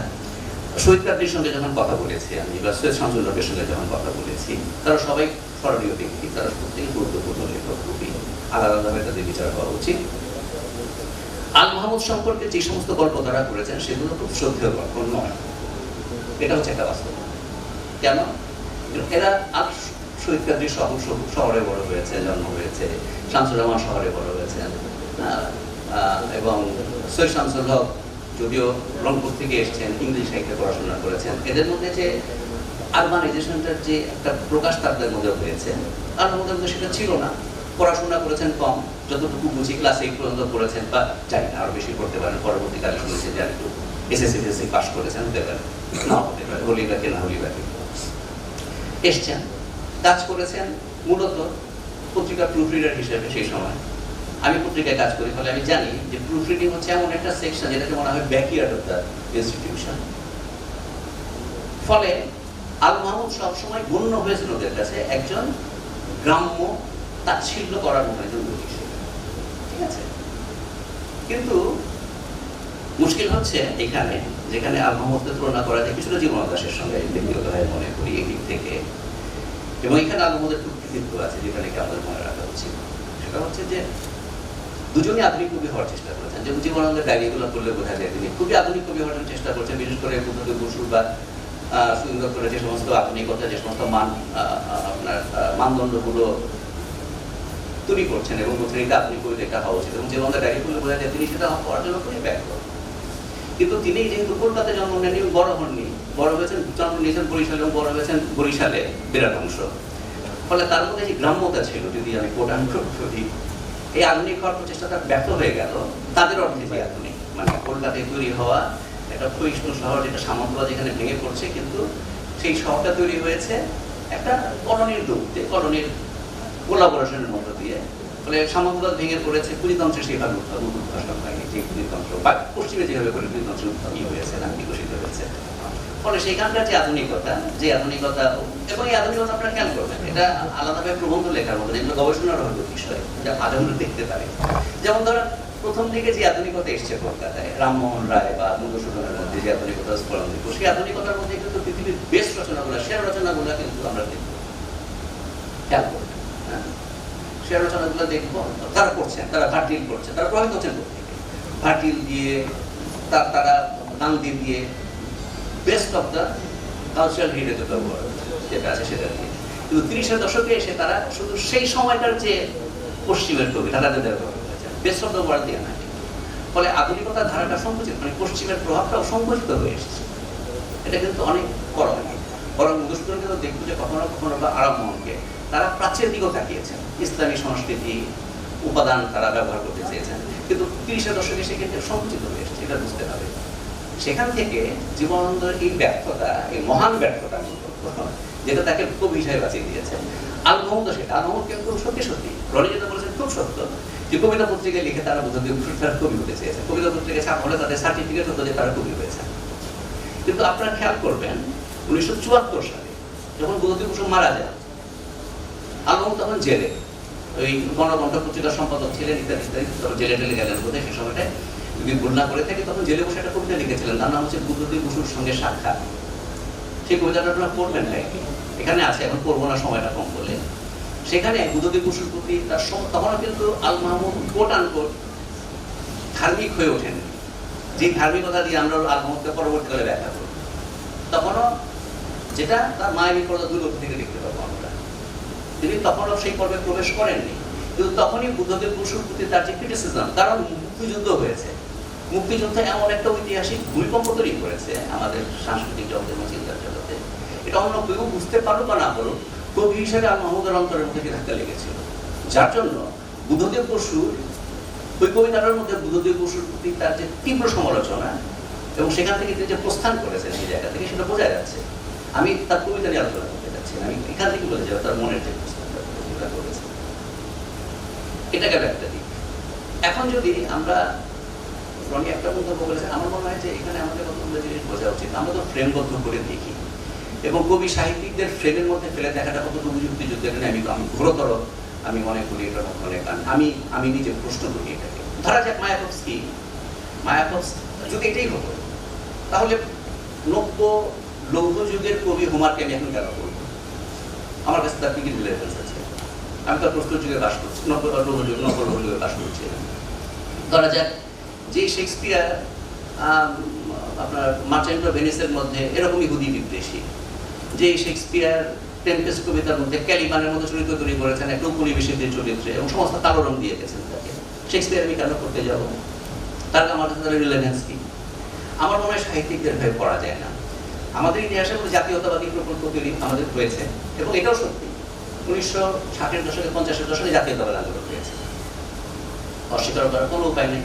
শহীদ কাদির সঙ্গে যখন কথা বলেছি আমি, বা সৈয়দ শামসুল হকের সঙ্গে যখন কথা বলেছি, তারা সবাই স্মরণীয় ব্যক্তি, তারা প্রত্যেকে গুরুত্বপূর্ণ লেখক কবি, আলাদা আলাদাভাবে তাদের বিচার হওয়া উচিত। আল মাহমুদ সম্পর্কে যে সমস্ত গল্প তারা করেছেন সেগুলো খুব শ্রদ্ধেয় গল্প নয়, এটা হচ্ছে একটা বাস্তব। কেন? এরা আর শহীদ কাদির শহরে বড় হয়েছে, জন্ম হয়েছে, শামসুর রহমান শহরে বড় হয়েছেন, এবং সৈয়দ শামসুল হক যদিও রংপুর থেকে এসেছেন, ইংলিশ সাহিত্যে পড়াশোনা করেছেন। এদের মধ্যে যে আরবানাইজেশনটার যে একটা প্রকাশ তাদের মধ্যে হয়েছে, আর আমাদের মধ্যে সেটা ছিল না। পড়াশোনা করেছেন কম, যতটুকু বুঝি ক্লাস 8 পর্যন্ত পড়েছেন, বা জানি না আরো বেশি করতে পারেন। পরবর্তীকালে শুনেছি যে একটু এসএসসি পাস করেছেন, হতে পারে, না হতে পারে, হলিবাকে না হলিবাকে এসছেন, কাজ করেছেন মূলত পত্রিকা প্রুফ রিডার হিসেবে। সেই সময় আমি পত্রিকায় কাজ করি, ফলে আমি জানি যে প্রুফ রিডিং হচ্ছে এমন একটা সেকশন যেটাকে মনে হয় ব্যাকইয়ার্ড অফ দ্য ইনস্টিটিউশন। ফলে আল মাহমুদ সবসময় গণ্য হয়েছিল ওদের কাছে একজন গ্রাম্য তাচ্ছিল্য করার মতো একজন লোক হিসেবে, ঠিক আছে? কিন্তু মুশকিল হচ্ছে এখানে, যেখানে আল মাহমুদকে তুলনা করা যায় কিছুটা জীবন দাসের সঙ্গে, ব্যক্তিগতভাবে মনে করি এই দিক থেকে। এবং এখানে আল মাহমুদের কৃতিত্ব আছে যেখানে আমাদের মনে রাখা উচিত। সেটা হচ্ছে যে দুজনই আধুনিক কবি হওয়ার চেষ্টা করেছেন। যেমন জীবনানন্দের ডায়েরিগুলো পড়লে বোঝা যায় তিনি খুবই আধুনিক কবি হওয়ার চেষ্টা করছেন, বিশেষ করে বুদ্ধদেব বসু বা সুন্দর করে যে সমস্ত আধুনিকতা, যে সমস্ত আপনার মানদণ্ডগুলো তৈরি করছেন, এবং বলছেন এটা আধুনিক কবি দেখা হওয়া উচিত। এবং জীবনানন্দের ডায়েরি পড়লে বোঝা যায় তিনি সেটা হওয়ার জন্য খুবই ব্যস্ত। কিন্তু তিনি যেহেতু কলকাতায় জন্ম নেননি, বড় হননি, বড় হয়েছেন, জন্ম নিয়েছেন বরিশালে, এবং বড় হয়েছেন বরিশালে বিরাট অংশ। ফলে তার মধ্যে যে গ্রাম্যতা ছিল, যদি আমি কোটান করি, এই আধুনিক হওয়ার প্রচেষ্টাটা ব্যর্থ হয়ে গেল। তাদের অর্থে যে আধুনিক, মানে কলকাতায় তৈরি হওয়া একটা ক্ষয়িষ্ণু শহর, যেটা সামন্তরা যেখানে ভেঙে পড়ছে, কিন্তু সেই শহরটা তৈরি হয়েছে একটা কলোনির রূপে, কলোনির কোলাবোরেশনের মধ্য দিয়ে। ফলে সামন্তরা ভেঙে পড়েছে, পুঁজিতন্ত্রে সেইভাবে উদ্ভাসন হয়নি, যে পুঁজিতন্ত্র বা পশ্চিমে যেভাবে করে পুঁজিতন্ত্র হয়েছে না, বিকশিত হয়েছে। ফলে সেখানকার যে আধুনিকতা, এবং এই আধুনিকতা আপনারা খেয়াল করবেন, এটা আলাদাভাবে প্রবন্ধ লেখার মতো, যেগুলো গবেষণার হয়তো বিষয়, যা আজ আমরা দেখতে পারি। যেমন ধরেন প্রথম দিকে যে আধুনিকতা এসছে কলকাতায়, রামমোহন রায় বা মধুসূদনের মধ্যে যে আধুনিকতা স্ফুরণ দিত, সেই আধুনিকতার মধ্যে কিন্তু পৃথিবীর বেস্ট রচনাগুলো, সেরা রচনাগুলো কিন্তু আমরা দেখব, খেয়াল করব, সেরা রচনাগুলো দেখবো। তারা করছেন, তারা ভার্জিল করছেন, তারা প্রভাবিত হচ্ছেন কোথেকে? ভার্জিল দিয়ে, তারা গান্ধী দিয়ে, best of the cultural heritage of the world যেটা আছে সেটা দিয়ে। কিন্তু 30-এর দশকে এসে তারা শুধু সেই সময়কার যে পশ্চিমের কবি তাদের ব্যবহার করেছেন, বেস্ট অফ দ্য ওয়ার্ল্ড দিয়ে না। ফলে আধুনিকতার ধারাটা সংকুচিত, মানে পশ্চিমের প্রভাবটাও সংকুচিত হয়ে এসেছে। এটা কিন্তু অনেক করণীয়। বরং মধুসূদন কিন্তু দেখব যে কখনো কখনো বা আরব মোহনকে তারা প্রাচ্যের দিকেও তাকিয়েছেন, ইসলামী সংস্কৃতি উপাদান তারা ব্যবহার করতে চেয়েছেন, কিন্তু 30-এর দশকে সেক্ষেত্রে সংকুচিত হয়ে এসেছে, এটা বুঝতে হবে। সেখান থেকে জীবনানন্দের এই ব্যর্থতা, এই মহান ব্যর্থতা যেটা তাকে কবি হিসাবে বাঁচিয়ে দিয়েছে। আল মাহমুদ সেটা, আল মাহমুদ কিন্তু সত্যি সত্যি রনি যেটা বলেছেন খুব সত্য, যে কবিতা পত্রিকায় লিখে তারা কবি হতে চেয়েছে, কবিতা পত্রিকায় ছাপ হলে তাদের সার্টিফিকেট হতো যে তারা কবি হয়েছে। কিন্তু আপনারা খেয়াল করবেন 1974 সালে যখন বুদ্ধদেব বসু মারা যায়, আল মাহমুদ তখন জেলে, ওই গণকণ্ঠ পত্রিকার সম্পাদক ছিলেন ইত্যাদি ইত্যাদি, তখন জেলে টেলে গেলেন বোধহয় সেই সময়টায়, যদি ভুল না করে থাকে। তখন জেলে বসে একটা কবিতা লিখেছিলেন, তার নাম হচ্ছে বুদ্ধদেব বসুর সঙ্গে সাক্ষাৎ। সেই কবিতাটা আপনারা পড়বেন না, এখানে আছে, এখন পড়বো না সময়টা কম বলে। সেখানে বুদ্ধদেব বসুর প্রতি তার তখনও কিন্তু আল মাহমুদ কোট আনকোট ধার্মিক হয়ে ওঠেন, যে ধার্মিকতা দিয়ে আমরা আল মাহমুদকে পরবর্তীকালে ব্যাখ্যা করব। তখনও যেটা তার মায়ের বিপর্যয় দূর থেকে দেখতে পাবো আমরা, তিনি তখনও সেই পর্বে প্রবেশ করেননি। কিন্তু তখনই বুদ্ধদেব বসুর প্রতি তার যে ক্রিটিসিজম, কারণ মুক্তিযুদ্ধ হয়েছে, মুক্তিযুদ্ধ এমন একটা ঐতিহাসিক ভূমিকম্প তৈরি করেছে আমাদের সাংস্কৃতিক জগতে এবং চিন্তার জগতে, এটা অন্য কেউ বুঝতে পারুক বা না পারুক, কবি হিসেবে আল মাহমুদের অন্তরের মধ্যে ধাক্কা লেগেছিল। যার জন্য বুদ্ধদেব বসুর ওই কবিতাটার মধ্যে বুদ্ধদেব বসুর প্রতি তার যে তীব্র সমালোচনা এবং সেখান থেকে তিনি যে প্রস্থান করেছেন সেই জায়গা থেকে, সেটা বোঝা যাচ্ছে। আমি তার কবিতা নিয়ে আলোচনা করতে চাচ্ছি না, আমি এখান থেকে বলে যাবো তার মনের যে প্রস্থানটা করেছে, এটা গেল একটা দিক। এখন যদি আমরা রনি একটা মন্তব্য বলেছেন, আমার মনে হয় যে এখানে আমাদের কতগুলো জিনিস বোঝা উচিত। আমরা তো ফ্রেমবদ্ধ করে দেখি এবং কবি সাহিত্যিকদের ফ্রেমের মধ্যে ফেলে দেখাটা কতটুকু যুক্তিযুক্ত আমি ঘোরতর আমি মনে করি এটা মনে, কারণ আমি নিজে প্রশ্ন করি এটাকে। ধরা যাক মায়াকোভস্কি যদি এটাই হতো, তাহলে নব্য লৌহ যুগের কবি হোমারকে আমি এখন কেন করবো? আমার কাছে তার কি রিলেভেন্স আছে? আমি তার প্রস্তর যুগে বাস করছি, নব্য লৌহ যুগে বাস করছি। ধরা যাক যে শেক্সপিয়ার আপনার মার্চেন্ট অফ ভেনিসের মধ্যে এরকম ইহুদি বিদ্বেষী, যে শেক্সপিয়ার টেম্পেস্ট কবিতার মধ্যে ক্যালিবানের মধ্যে চরিত্র তৈরি করেছেন একটা উপনিবেশিকদের চরিত্রে এবং সমস্ত কালো রং দিয়ে গেছেন তাকে, শেক্সপিয়ার আমি কেন করতে যাব? তার আমার কাছে তার রিলেভেন্স কি? আমার মনে হয় সাহিত্যিকদের ভেবে পড়া যায় না। আমাদের ইতিহাসের মধ্যে জাতীয়তাবাদী প্রকল্প তৈরি আমাদের হয়েছে এবং এটাও সত্যি, 1960-এর দশকে 50-এর দশকে জাতীয়তাবাদ আন্দোলন হয়েছে, অস্বীকার করার কোনো উপায় নেই।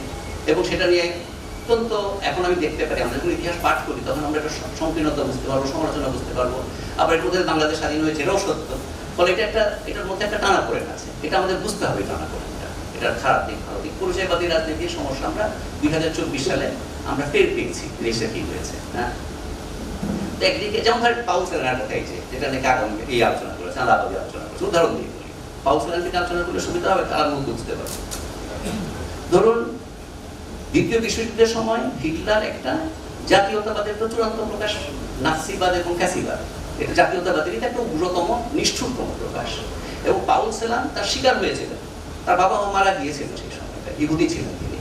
এবং সেটা নিয়ে অত্যন্ত এখন আমি দেখতে পারি, আমরা যখন ইতিহাস পাঠ করি তখন আমরা একটা সংকীর্ণতা বুঝতে পারবো, সমালোচনা বুঝতে পারবো। আবার এর মধ্যে বাংলাদেশ স্বাধীন হয়েছে, এটাও সত্য। ফলে এটার মধ্যে একটা টানা পড়ে আছে, এটা আমাদের বুঝতে হবে। টানা পড়েনটা এটার খারাপ দিক ভালো দিক, পরিচয়বাদী রাজনীতির সমস্যা আমরা 2024 সালে আমরা টের পেয়েছি দেশে কি হয়েছে। হ্যাঁ, একদিকে যেমন ধর পাউল সেলেনার কথাই যেটা নাকি আগামী এই আলোচনা করেছে, আলাদাভাবে আলোচনা করেছে, উদাহরণ দিয়ে বলি। পাউল সেলেন থেকে আলোচনা করলে সুবিধা হবে, তার মুখ বুঝতে পারবে। ধরুন দ্বিতীয় বিশ্বযুদ্ধের সময় হিটলার একটা জাতীয়তাবাদের তো চূড়ান্ত প্রকাশ, নাৎসিবাদ এবং ফ্যাসিবাদ, এটা জাতীয়তাবাদের একটা উগ্রতম নিষ্ঠুরতম প্রকাশ। এবং পাউল সেলান তার শিকার হয়েছিলেন, তার বাবা মা মারা গিয়েছিলেন সেই সময়টা, ইহুদি ছিলেন তিনি,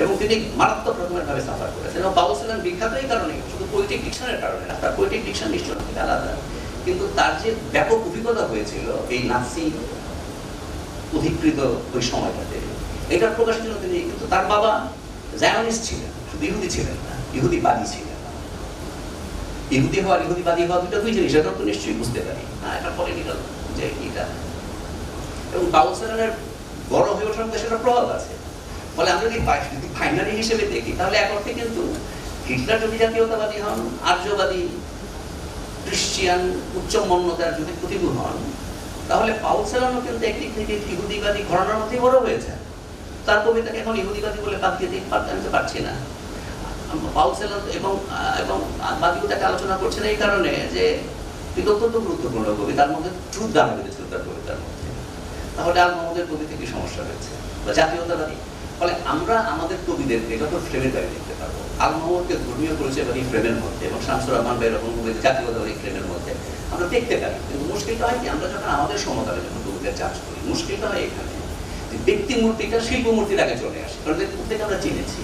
এবং তিনি মারাত্মক রকমের ভাবে সাফার করেছেন। এবং পাউল সেলান বিখ্যাত এই কারণে, শুধু পোয়েটিক ডিকশনের কারণে না, তার পোয়েটিক ডিকশন নিশ্চয় থেকে আলাদা, কিন্তু তার যে ব্যাপক অভিজ্ঞতা হয়েছিল এই নাৎসি অধিকৃত ওই সময়টাতে, এটার প্রকাশের জন্য তিনি, কিন্তু তার বাবা জায়নিস্ট ছিলেন, শুধু ইহুদি ছিলেন না, ইহুদিবাদী ছিলেন। ইহুদি হওয়া ইহুদিবাদী হওয়া দুই জিনিস, এটা তো নিশ্চয়ই বুঝতে পারি না, এটা পলিটিক্যাল যে এটা। এবং পাউল সেলানের বড় হয়ে ওঠার মধ্যে সেটা প্রভাব আছে। ফলে আমরা যদি ফাইনালি হিসেবে দেখি, তাহলে এক অর্থে কিন্তু হিটলার যদি জাতীয়তাবাদী হন, আর্যবাদী খ্রিস্টিয়ান উচ্চ মন্যতার যদি প্রতিভূ হন, তাহলে পাউল সেলানও কিন্তু একদিক থেকে ইহুদিবাদী ঘরানার মধ্যেই বড় হয়েছে। তার কবিতাকে এখন ইহুদিবাদী বলে বাদ দিয়ে আমি পারছি না। পাউল সেলান এবং বাদীটাকে আলোচনা করছেন এই কারণে যে অত্যন্ত গুরুত্বপূর্ণ কবি, তার মধ্যে ট্রুথ দানা বেঁধেছিল তার কবিতার মধ্যে। তাহলে আল মাহমুদের কবিতে কি সমস্যা হয়েছে বা জাতীয়তাবাদী? ফলে আমরা আমাদের কবিদেরকে যত ফ্রেমের বাইরে দেখতে পারবো, আল মাহমুদকে ধর্মীয় পরিচয়বাদী ফ্রেমের মধ্যে এবং শামসুর রহমান বা এরকম কবিদের জাতীয়তাবাদী ফ্রেমের মধ্যে আমরা দেখতে পারি। কিন্তু মুশকিলটা হয় কি, আমরা যখন আমাদের সমকালে যখন কবিদের চাষ করি, মুশকিলটা হয় এখানে যে ব্যক্তি মূর্তিটা শিল্প মূর্তির আগে চলে আসে, কারণ থেকে আমরা চিনেছি।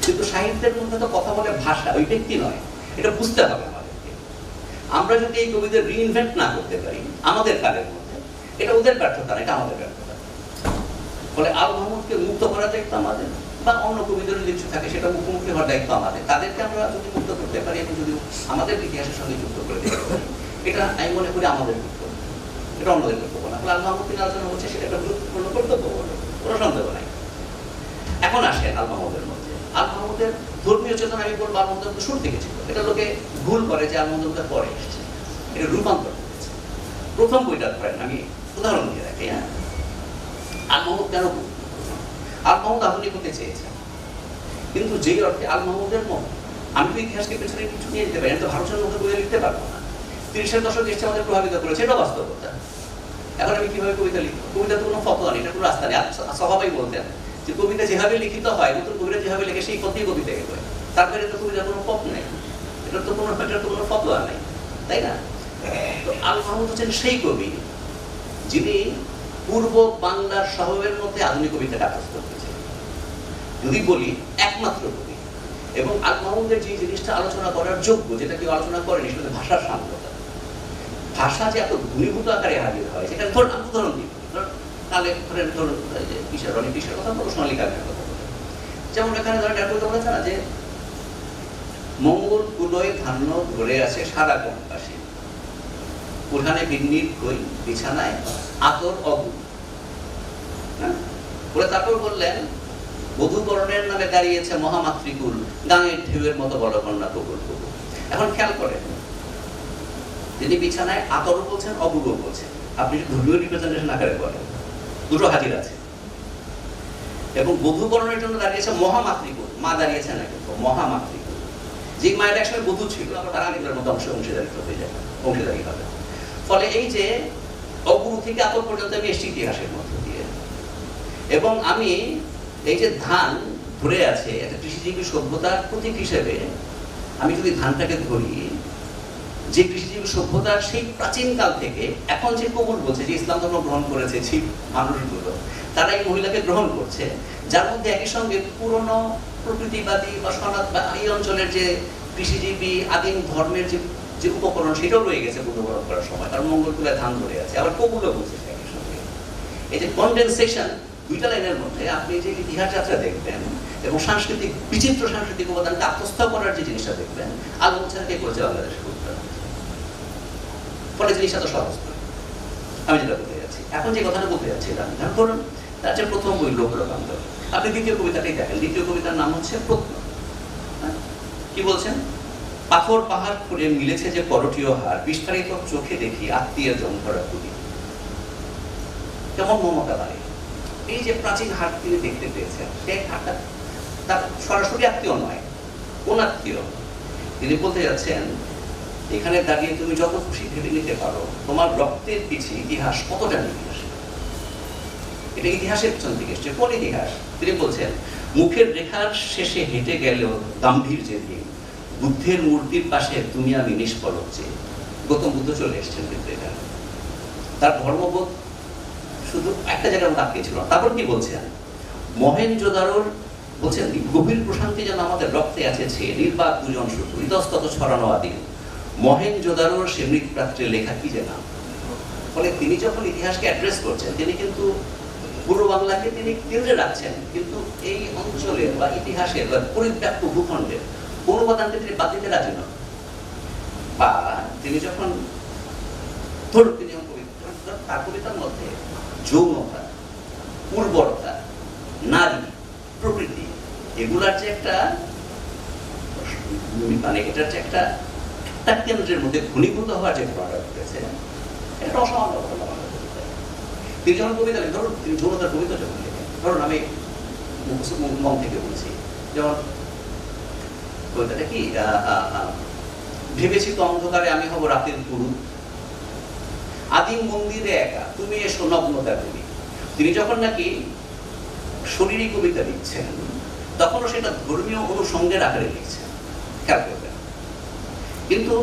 কিন্তু সাহিত্যের মধ্যে তো কথা বলে ভাষা, ওই ব্যক্তি নয়, এটা বুঝতে হবে আমাদেরকে। আমরা যদি এই কবিদের রিইনভেন্ট না করতে পারি আমাদের কালের মধ্যে, এটা ওদের ব্যর্থতা না, এটা আমাদের ব্যর্থতা। ফলে আল মাহমুদকে মুক্ত করার দায়িত্ব আমাদের, বা অন্য কবিদের যদি কিছু থাকে সেটা মুখোমুখি হওয়ার দায়িত্ব আমাদের। তাদেরকে আমরা যদি মুক্ত করতে পারি এবং যদি আমাদের ইতিহাসের সঙ্গে যুক্ত করে দিতে পারি, এটা আমি মনে করি আমাদের কর্তব্য, এটা অন্যদের কর্তব্য না। আল মাহমুদ নিয়ে আলোচনা হচ্ছে, সেটা একটা গুরুত্বপূর্ণ কর্তব্য বলে কোনো সন্দেহ নাই। এখন আসে আল মাহমুদের মধ্যে। আল মাহমুদের ধর্মীয় চেতনা আমি বলবো আল মাহমুদের শুরু থেকে ছিল। এটা লোকে ভুল করে যে আল মাহমুদের পরে এসেছে, এটা রূপান্তর হয়েছে। প্রথম বইটা করেন, আমি উদাহরণ দিয়ে রাখি। হ্যাঁ, আল মাহমুদ কেন ভুল? আল মাহমুদ আধুনিক হতে চেয়েছেন, কিন্তু যেই অর্থে আল মাহমুদের মত, আমি তো ইতিহাসকে পেছনে কিছু নিয়ে যেতে পারি, আমি তো ভারতের মধ্যে বইয়ে লিখতে পারবো না। 30-এর দশক এসে আমাদের প্রভাবিত করেছে, এটা বাস্তবতা। এখন আমি কিভাবে কবিতা লিখবো? কবিতা তো কোনো ফতোয়া নেই, এটা কোনো রাস্তা নেই। সবাই বলতেন যে কবিতা যেভাবে লিখিত হয়, নতুন কবিতা যেভাবে লিখে সেই পথেই কবিতা এগোয়, তারপরে তো কবিতার কোনো পথ নেই, এটার তো কোনো ফতোয়া নেই, তাই না? তো আল মাহমুদ হচ্ছেন সেই কবি যিনি পূর্ব বাংলার স্বভাবের মধ্যে আধুনিক কবিতাকে আত্মস্থ করেছে, যদি বলি একমাত্র কবি। এবং আল মাহমুদের যে জিনিসটা আলোচনা করার যোগ্য, যেটা কেউ আলোচনা করেনি, সেটা ভাষার শান্ততা। ভাষা যে এত ঘনীভূত আকারে হাজির হয়, সেটা ধরুন আমি উদাহরণ দিই। তাহলে ধরুন অনেক বিষয়ের কথা বলো, সোনালী কাব্যের কথা বলো। যেমন এখানে ধরেন একটা কথা বলেছে না যে মঙ্গল কুলয় ধান্য ধরে আছে সারা গ্রামবাসী, উঠানে বিন্নির কই বিছানায় আতর অগু। বলে তারপর বললেন বধূবরণের নামে দাঁড়িয়েছে মহামাতৃকুল, গাঙের ঢেউয়ের মতো বড় কন্যা কবুল কবুল। এখন খেয়াল করেন, তিনি বিছানায় আতর বলছেন, অবুগ বলছেন। আপনি ধর্মীয় রিপ্রেজেন্টেশন আকারে বলেন, দুটো হাজির আছে। এবং বধূবরণের জন্য দাঁড়িয়েছে মহামাতৃকুল, মা দাঁড়িয়েছে না কিন্তু মহামাতৃকুল, যে মায়ের একসময় বধূ ছিল, তারা আলিমের মতো অংশীদারিত্ব হয়ে যায়, অংশীদারি হবে। ফলে এই যে অগুরু থেকে আতর পর্যন্ত আমি এসছি ইতিহাসের মধ্য দিয়ে। এবং আমি এই যে ধান ধরে আছে একটা কৃষিজীবী সভ্যতার প্রতীক হিসেবে, আমি যদি ধানটাকে ধরি, যে কৃষিজীবী সভ্যতার সেই প্রাচীন কাল থেকে এখন যে কবুল বলছে, যে ইসলাম ধর্ম গ্রহণ করেছে সেই মানুষগুলো, তারা এই মহিলাকে গ্রহণ করছে, যার মধ্যে একই সঙ্গে পুরনো প্রকৃতিবাদী বা সনাত বা এই অঞ্চলের যে কৃষিজীবী আদিম ধর্মের যে উপকরণ, সেটাও রয়ে গেছে বধূবরণ করার সময়, কারণ মঙ্গলকুলে ধান ধরে আছে, আবার কবুলও বলছে একই সঙ্গে। এই যে কনডেনসেশন, দুইটা লাইনের মধ্যে আপনি যে ইতিহাস যাত্রা দেখবেন এবং সাংস্কৃতিক বিচিত্র সাংস্কৃতিক উপাদানকে আত্মস্থ করার যে জিনিসটা দেখবেন, আলোচনাকে করেছে বাংলাদেশের উত্তর। ফলে জিনিসটা তো সহজ নয়। আমি যেটা বলতে যাচ্ছি, এখন যে কথাটা বলতে যাচ্ছিলাম, ধরুন তার যে প্রথম বই লোকরকান্ত, আপনি দ্বিতীয় কবিতাটাই দেখেন। দ্বিতীয় কবিতার নাম হচ্ছে প্রত্ন। কি বলছেন? পাথর পাহাড় খুঁড়ে মিলেছে যে করটীয় হার, বিস্তারিত চোখে দেখি আত্মীয় জমধরা কুলি। কেমন মমতা বাড়ে! এই যে প্রাচীন হাট তিনি দেখতে পেয়েছেন, সেই হাটটা তার সরাসরি আত্মীয় নয়, কোন আত্মীয়? তিনি বলতে যাচ্ছেন এখানে দাঁড়িয়ে তুমি যত খুশি ভেবে নিতে পারো, তোমার রক্তের পিছিয়ে ইতিহাস কতটা নিয়ে আসে। এটা ইতিহাসের পিছন থেকে এসছে। কোন ইতিহাস? তিনি বলছেন মুখের রেখার শেষে হেঁটে গেলেও গাম্ভীর্যের দিন, বুদ্ধের মূর্তির পাশে তুমি আমি নিষ্পলক চেয়ে। গৌতম বুদ্ধ চলে এসছেন কিন্তু এখানে, তার ধর্মবোধ শুধু একটা জায়গার মধ্যে আটকে ছিল। তারপর কি বলছেন? মহেঞ্জোদারোর বলছেন গভীর প্রশান্তি যেন আমাদের রক্তে আছে ছে, নির্বাক দুজন শুধু ইতস্তত ছড়ানো আদিন, মহেঞ্জোদারোর সে মৃৎপাত্রে লেখা কি যে নাম। ফলে তিনি যখন ইতিহাসকে অ্যাড্রেস করছেন, তিনি কিন্তু পূর্ব বাংলাকে তিনি কেন্দ্রে রাখছেন, কিন্তু এই অঞ্চলের বা ইতিহাসের বা পরিব্যাপ্ত ভূখণ্ডের কোন উপাদানকে তিনি বাদ দিতে রাজি নন। বা তিনি যখন ধরুন তিনি তার কবিতার মধ্যে যৌনতা, উর্বরতা, নারী, প্রকৃতি, এগুলার যে একটা মানে এটার যে একটা কেন্দ্রের মধ্যে ঘনীভূত হওয়ার যে ঘটনাটা ঘটেছে, এটা অসামান্য ঘটনা। তিনি যখন কবিতা লেখেন, ধরুন তিনি যৌনতার কবিতা যখন লেখেন, ধরুন আমি মন থেকে বলছি, যেমন কবিতাটা কি, ভেবেছি তো অন্ধকারে আমি হব রাতের পুরুষ, আদিম মন্দিরে একা তুমি এসো নগ্নতা কবি। তিনি যখন নাকি শরীরী কবিতা লিখছেন, তখনও সেটা ধর্মীয় অনুষঙ্গের আকারে লিখছেন, খেয়াল করবেন। কিন্তু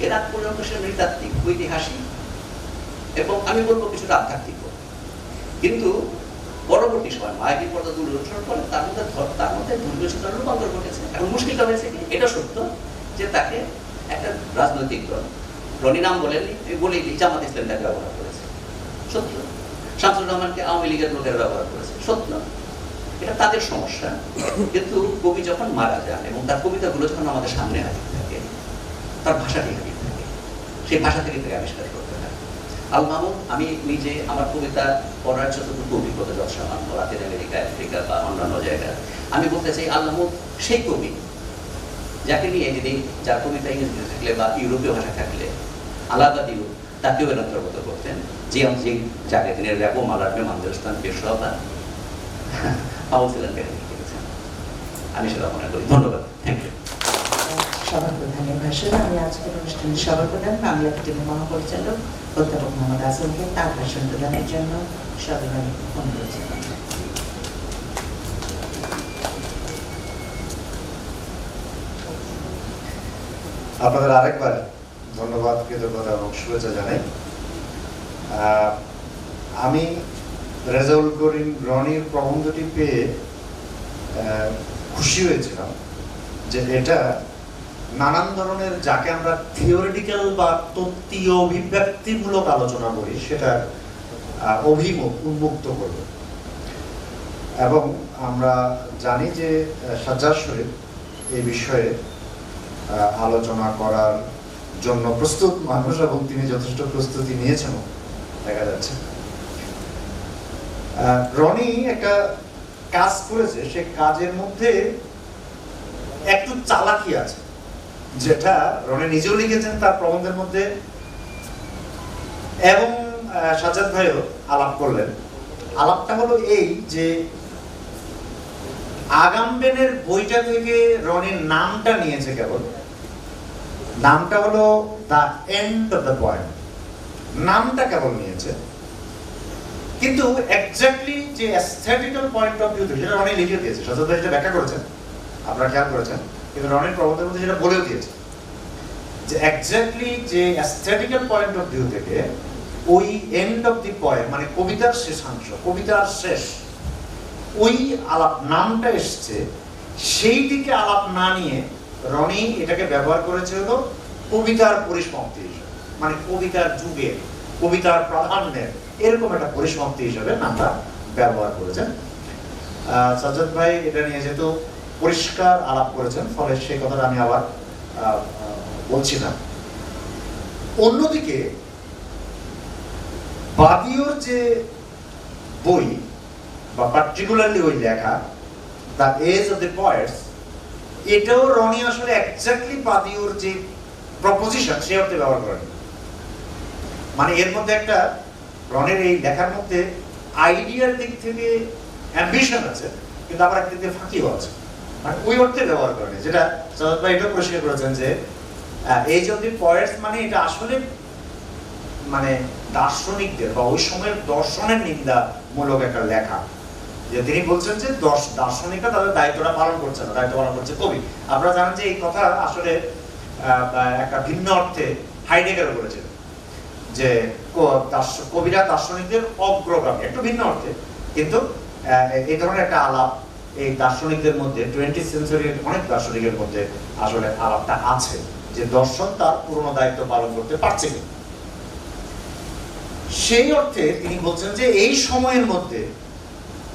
এর আগ পর্যন্ত সে নৃতাত্ত্বিক, ঐতিহাসিক এবং আমি বলবো কিছুটা আধ্যাত্মিক। কিন্তু পরবর্তী সময় মায়াবী পর্দা দূর অনুসরণ করে তার মধ্যে ধর্মীয় চেতনার রূপান্তর ঘটেছে। এখন মুশকিলটা হয়েছে কি, এটা সত্য যে তাকে একটা রাজনৈতিক দল রনি নাম বলেননি, বলেই জামাত ইসলাম তাকে ব্যবহার করেছে, সত্য। শামসুর রহমানকে আওয়ামী লীগের লোকেরা ব্যবহার করেছে, সত্য। এটা তাদের সমস্যা। কিন্তু কবি যখন মারা যান এবং তার কবিতাগুলো যখন আমাদের সামনে হাজির থাকে, তার ভাষাটি হাজির থাকে, সেই ভাষা থেকে তাকে আবিষ্কার করতে হয়। আল মামুন, আমি নিজে আমার কবিতা পড়ার যতটুকু অভিজ্ঞতা যৎসামান লাতিন আমেরিকা, আফ্রিকা বা অন্যান্য জায়গায়, আমি বলতে চাই আল মামুন সেই কবি যাকে নিয়ে যদি যার কবিতা ইংরেজিতে থাকলে বা ইউরোপীয় ভাষা থাকলে আলাদা দিও তাকেও এর অন্তর্গত করতেন, যে জায়গায় তিনি র্যাপো মালার্মে মান্দেলস্তান পেশোয়া বা পাউসিলেন্টকে লিখেছেন। আমি সেটা মনে করি। ধন্যবাদ, থ্যাংক ইউ। সভা প্রধানের ভাষণ। আমি আজকের অনুষ্ঠানের সভা প্রধান বাংলা একাডেমির মহাপরিচালক অধ্যাপক মোহাম্মদ আসলকে তার ভাষণ প্রদানের জন্য সবিনয় অনুরোধ জানাই। আপনাদের আরেকবার ধন্যবাদ, কৃতজ্ঞতা এবং শুভেচ্ছা জানাই। আমি রেজাউল করিম রনির প্রবন্ধটি পেয়ে খুশি হয়েছিলাম যে এটা নানান ধরনের, যাকে আমরা থিওরিটিক্যাল বা তত্ত্বীয় অভিব্যক্তিমূলক আলোচনা করি, সেটা উন্মুক্ত করবে। এবং আমরা জানি যে সাজ্জাদ শরীফ এই বিষয়ে আলোচনা করার জন্য প্রস্তুত মানুষ এবং তিনি যথেষ্ট প্রস্তুতি নিয়েছেন দেখা যাচ্ছে। রনি একটা কাজ করেছে, সে কাজের মধ্যে একটু চালাকি আছে, যেটা রনি নিজেও লিখেছেন তার প্রবন্ধের মধ্যে এবং সাজ্জাদ ভাইও আলাপ করলেন। আলাপটা হলো এই যে আগামবেনের বইটা থেকে রনির নামটা নিয়েছে, কেবল নামটা হলো the end of the point, নামটা কেবল নিয়েছে, কিন্তু এক্স্যাক্টলি যে অ্যাস্থেটিক্যাল পয়েন্ট অফ ভিউ থেকে সেটা রনি লিখে দিয়েছে। সাজ্জাদ ভাই যেটা ব্যাখ্যা করেছেন আপনারা খেয়াল করেছেন, কিন্তু রনির প্রবন্ধের মধ্যে সেটা বলেও দিয়েছে যে এক্স্যাক্টলি যে অ্যাস্থেটিক্যাল পয়েন্ট অফ ভিউ থেকে ওই এন্ড অফ দি পয়েন্ট, মানে কবিতার শেষাংশ, কবিতার শেষ, ওই আলাপ নামটা এসছে, সেই দিকে আলাপ না নিয়ে রনি এটাকে ব্যবহার করেছে হলো কবিতার পরিসমাপ্তি হিসেবে, মানে কবিতার যুগে, কবিতার প্রাধান্যের এরকম একটা পরিসমাপ্তি হিসেবে নামটা ব্যবহার করেছেন। সাজ্জাদ ভাই এটা নিয়ে যেহেতু পরিষ্কার আলাপ করেছেন, ফলে সেই কথাটা আমি আবার বলছি না। অন্যদিকে বাদিওর যে বই বা পার্টিকুলারলি ওই লেখা the age of the poets, এটাও রনি আসলে এক্স্যাক্টলি বাদিওর যে প্রপোজিশন সে অর্থে ব্যবহার করেন। মানে এর মধ্যে একটা রনির এই লেখার মধ্যে আইডিয়ার দিক থেকে অ্যাম্বিশন আছে, কিন্তু আবার একদিক থেকে ফাঁকিও আছে, মানে ওই অর্থে ব্যবহার করেন। যেটা সাজ্জাদ ভাই এটা পরিষ্কার করেছেন যে এজ অফ দি পয়েটস মানে এটা আসলে মানে দার্শনিকদের বা ওই সময়ের দর্শনের নিন্দামূলক একটা লেখা, যে তিনি বলছেন যে দার্শনিকরা তাদের দায়িত্বটা পালন করছে না, দায়িত্ব পালন করছে কবি। আপনারা জানেন যে এই কথা আসলে একটা ভিন্ন অর্থে হাইডেগার বলেছিলেন যে কবিরা দার্শনিকদের অগ্রগামী, একটু ভিন্ন অর্থে, কিন্তু এই ধরনের একটা আলাপ এই দার্শনিকদের মধ্যে 20th সেঞ্চুরির অনেক দার্শনিকের মধ্যে আসলে আলাপটা আছে যে দর্শন তার পুরনো দায়িত্ব পালন করতে পারছে না। সেই অর্থে তিনি বলছেন যে এই সময়ের মধ্যে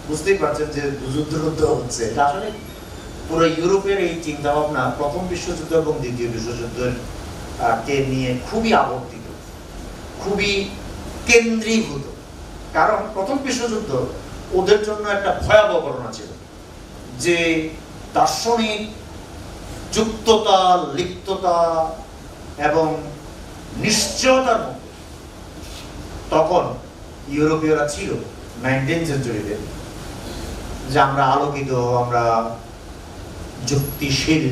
বুঝতেই পারছেন যে যুদ্ধ হচ্ছে, এটা আসলে পুরো ইউরোপের এই চিন্তা ভাবনা প্রথম বিশ্বযুদ্ধ এবং দ্বিতীয় বিশ্বযুদ্ধের কে নিয়ে খুবই আবর্তিত, খুবই কেন্দ্রীভূত। কারণ প্রথম বিশ্বযুদ্ধ ওদের জন্য একটা ভয়াবহ ঘটনা ছিল, যে দার্শনিক যুক্ততা, লিপ্ততা এবং নিশ্চয়তার মধ্যে তখন ইউরোপীয়রা ছিল 19th সেঞ্চুরিতে, যে আমরা আলোকিত, আমরা যুক্তিশীল,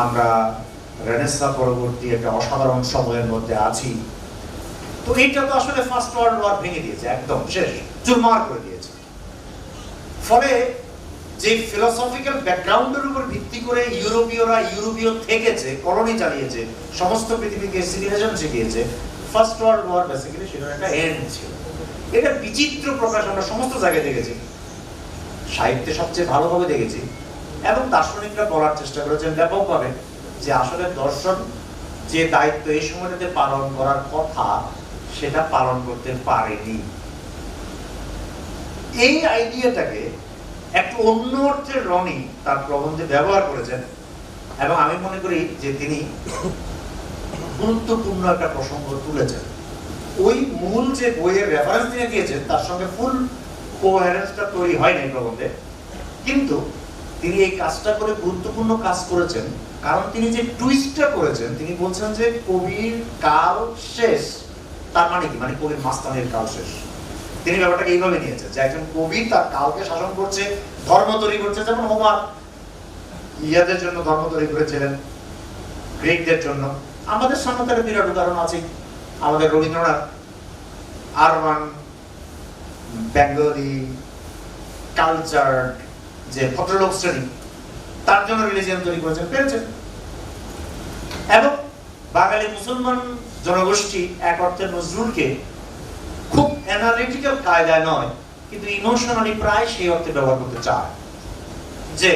আমরা রেনেসাঁ পরবর্তী একটা অসাধারণ সময়ের মধ্যে আছি। তো এইটা তো আসলে ফার্স্ট ওয়ার্ল্ড ওয়ার ভেঙে দিয়েছে, একদম শেষ, চুরমার করে দিয়েছে। ফলে যে ফিলোসফিক্যাল ব্যাকগ্রাউন্ডের উপর ভিত্তি করে ইউরোপীয় থেকেছে, কলোনি চালিয়েছে, সমস্ত পৃথিবীকে সিভিলাইজেশন শিখিয়েছে, ফার্স্ট ওয়ার্ল্ড ওয়ার বেসিক্যালি সেটার একটা এন্ড ছিল। এটা বিচিত্র প্রকাশ আমরা সমস্ত জায়গায় দেখেছি, সাহিত্যে সবচেয়ে ভালোভাবে দেখেছি, এবং দার্শনিকরা বলার চেষ্টা করেছেন ব্যাপকভাবে যে আসলে দর্শন যে দায়িত্ব এই সময়টাতে পালন করার কথা সেটা পালন করতে পারেনি। এই আইডিয়াটাকে একটু অন্য অর্থে রনি তার প্রবন্ধে ব্যবহার করেছেন এবং আমি মনে করি যে তিনি গুরুত্বপূর্ণ একটা প্রসঙ্গ তুলেছেন। ওই মূল যে বইয়ের রেফারেন্স তিনি দিয়েছেন তার সঙ্গে ফুল কোহেরেন্সটা তৈরি হয়নি প্রবন্ধে, কিন্তু তিনি এই কাজটা করে গুরুত্বপূর্ণ কাজ করেছেন, কারণ তিনি যে টুইস্টটা করেছেন, তিনি বলছেন যে কবির কাল শেষ। তার মানে কি? মানে কবির মাস্তানির কাল শেষ। তিনি ব্যাপারটাকে এইভাবে নিয়েছেন যে একজন কবি তার কালকে শাসন করছে, ধর্ম তৈরি করছে। যেমন হোমার ইয়াদের জন্য ধর্ম তৈরি করেছিলেন, গ্রিকদের জন্য। আমাদের সামনে তার বিরাট উদাহরণ আছে। আমাদের রবীন্দ্রনাথ আরবান বেঙ্গলি কালচার যে ভদ্রলোক শ্রেণী, তার জন্য রিলিজিয়ন তৈরি করেছেন, পেরেছেন। এবং বাঙালি মুসলমান জনগোষ্ঠী এক অর্থে নজরুলকে খুব অ্যানালিটিক্যাল কায়দায় নয় কিন্তু ইমোশনালি প্রায় সেই অর্থে ব্যবহার করতে চায় যে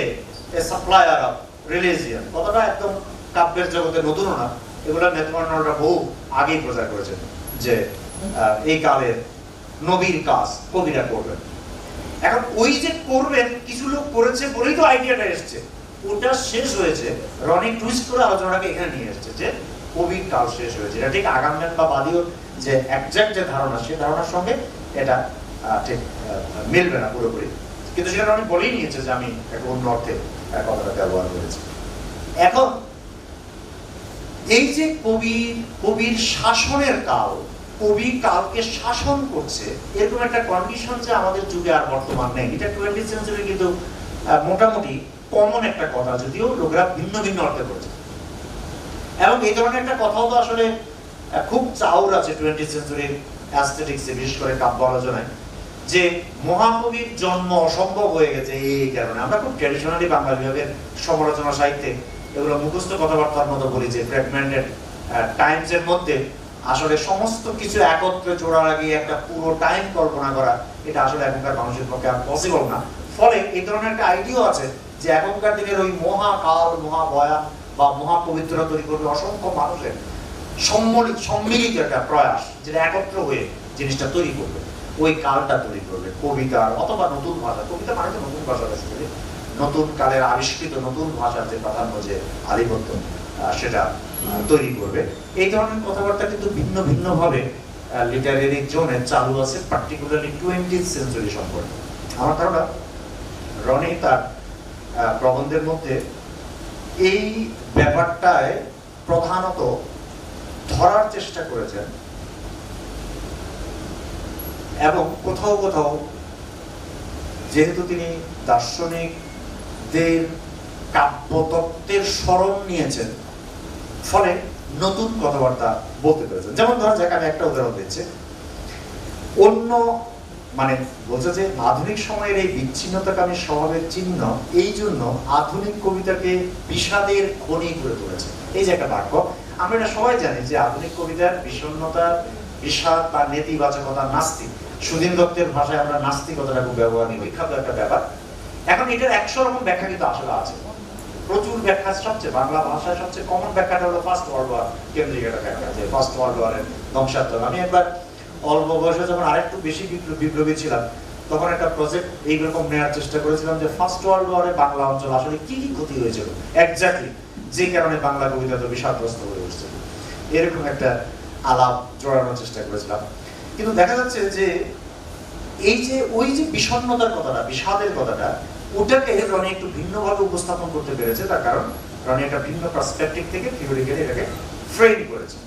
এ সাপ্লায়ার অফ রিলিজিয়ন। কথাটা একদম কাব্যের জগতে নতুনও না, এগুলো নেতমানরা বহু আগেই প্রচার করেছেন যে এই কালের নবীর কাজ কবিরা করবেন। এখন ওই যে করবেন, কিছু লোক করেছে বলেই তো আইডিয়াটা এসছে, ওটা শেষ হয়েছে। রনি টুইস্ট করে আলোচনাটাকে এখানে নিয়ে এসেছে যে কবির কাল শেষ হয়েছে। এটা ঠিক আগামবেন বা বাদীয় যে একজ্যাক্ট যে ধারণা, সেই ধারণার সঙ্গে এটা ঠিক মিলবে না পুরোপুরি, কিন্তু সেটা রনি বলেই নিয়েছে যে আমি এক অন্য অর্থে কথাটা ব্যবহার করেছি। এখন এই যে কবির শাসনের কাল, কবি কালকে শাসন করছে, এরকম একটা কন্ডিশন যে আমাদের যুগে আর বর্তমান নেই। এটা 20th সেঞ্চুরি কিন্তু মোটামুটি কমন একটা কথা, যদিও লোকরা ভিন্ন ভিন্ন অর্থে করেছে। এবং এই ধরনের একটা কথাও তো আসলে খুব চাউর আছে 20th সেঞ্চুরির অ্যাস্থেটিক্সে, বিশেষ করে কাব্য আলোচনায়, যে মহাকবির জন্ম অসম্ভব হয়ে গেছে এই কারণে। আমরা খুব ট্র্যাডিশনালি বাংলা বিভাগের সমালোচনা সাহিত্যে এগুলো মুখস্থ কথাবার্তার মতো বলি যে ফ্র্যাগমেন্টেড টাইমস এর মধ্যে আসলে সমস্ত কিছু একত্রে জোড়া লাগিয়ে একটা পুরো টাইম কল্পনা করা, এটা আসলে এখনকার মানুষের পক্ষে আর পসিবল না। ফলে এই ধরনের একটা আইডিয়া আছে যে এখনকার দিনের ওই মহাকাল, মহাবয়া বা মহাপবিত্রতা তৈরি করবে অসংখ্য মানুষের সম্মিলিত একটা প্রয়াস, যেটা একত্র হয়ে জিনিসটা তৈরি করবে, ওই কালটা তৈরি করবে কবিতার অথবা নতুন ভাষা। কবিতা মানে তো নতুন ভাষা, নতুন কালের আবিষ্কৃত নতুন ভাষার যে প্রাধান্য, যে আধিপত্য, সেটা তৈরি করবে। এই ধরনের কথাবার্তা কিন্তু ভিন্ন ভিন্ন ভাবে লিটারেরি জোনে চালু আছে, পার্টিকুলারলি 20th সেঞ্চুরি সম্পর্কে। আমার ধারণা রনি তার প্রবন্ধের মধ্যে এই ব্যাপারটায় প্রধানত ধরার চেষ্টা করেছেন এবং কোথাও কোথাও যেহেতু তিনি দার্শনিকদের কাব্যতত্ত্বের স্মরণ নিয়েছেন, ফলে নতুন কথাবার্তা বলতে পেরেছেন। যেমন ধরা যাক, আমি একটা উদাহরণ দিচ্ছি। অন্য মানে বলছে যে আধুনিক সময়ের এই বিচ্ছিন্নতাকামী স্বভাবের চিহ্ন এই জন্য আধুনিক কবিতাকে বিষাদের খনি করে তুলেছে। এই যে একটা বাক্য, আমরা এটা সবাই জানি যে আধুনিক কবিতার বিষণ্ণতা, বিষাদ বা নেতিবাচকতা, নাস্তিক। সুধীন দত্তের ভাষায় আমরা নাস্তিকতাটা খুব ব্যবহার নিই, বিখ্যাত একটা ব্যাপার। এখন এটার 100 রকম ব্যাখ্যা কিন্তু আসলে আছে, প্রচুর ব্যাখ্যা। সবচেয়ে বাংলা ভাষায় সবচেয়ে কমন ব্যাখ্যাটা হলো ফার্স্ট ওয়ার্ল্ড ওয়ার কেন্দ্রিক একটা ব্যাখ্যা, যে ফার্স্ট ওয়ার্ল্ড ওয়ারের ধ্বংসাত্মক। আমি একবার অল্প বয়সে যখন আরেকটু বেশি বিপ্লবী ছিলাম, তখন একটা প্রজেক্ট এইরকম নেওয়ার চেষ্টা করেছিলাম যে ফার্স্ট ওয়ার্ল্ড ওয়ারে বাংলা অঞ্চল আসলে কি কি ক্ষতি হয়েছিল এক্স্যাক্টলি, যে কারণে বাংলা কবিতা তো বিষাদগ্রস্ত হয়ে উঠছিল, এরকম একটা আলাপ জোড়ানোর চেষ্টা করেছিলাম। কিন্তু দেখা যাচ্ছে যে এই যে ওই যে বিষণ্ণতার কথাটা, বিষাদের কথাটা, ওটাকে রনি একটু ভিন্নভাবে উপস্থাপন করতে পেরেছে। তার কারণ রনি একটা ভিন্ন পার্সপেক্টিভ থেকে থিওরিক্যালি এটাকে ফ্রেম করেছে।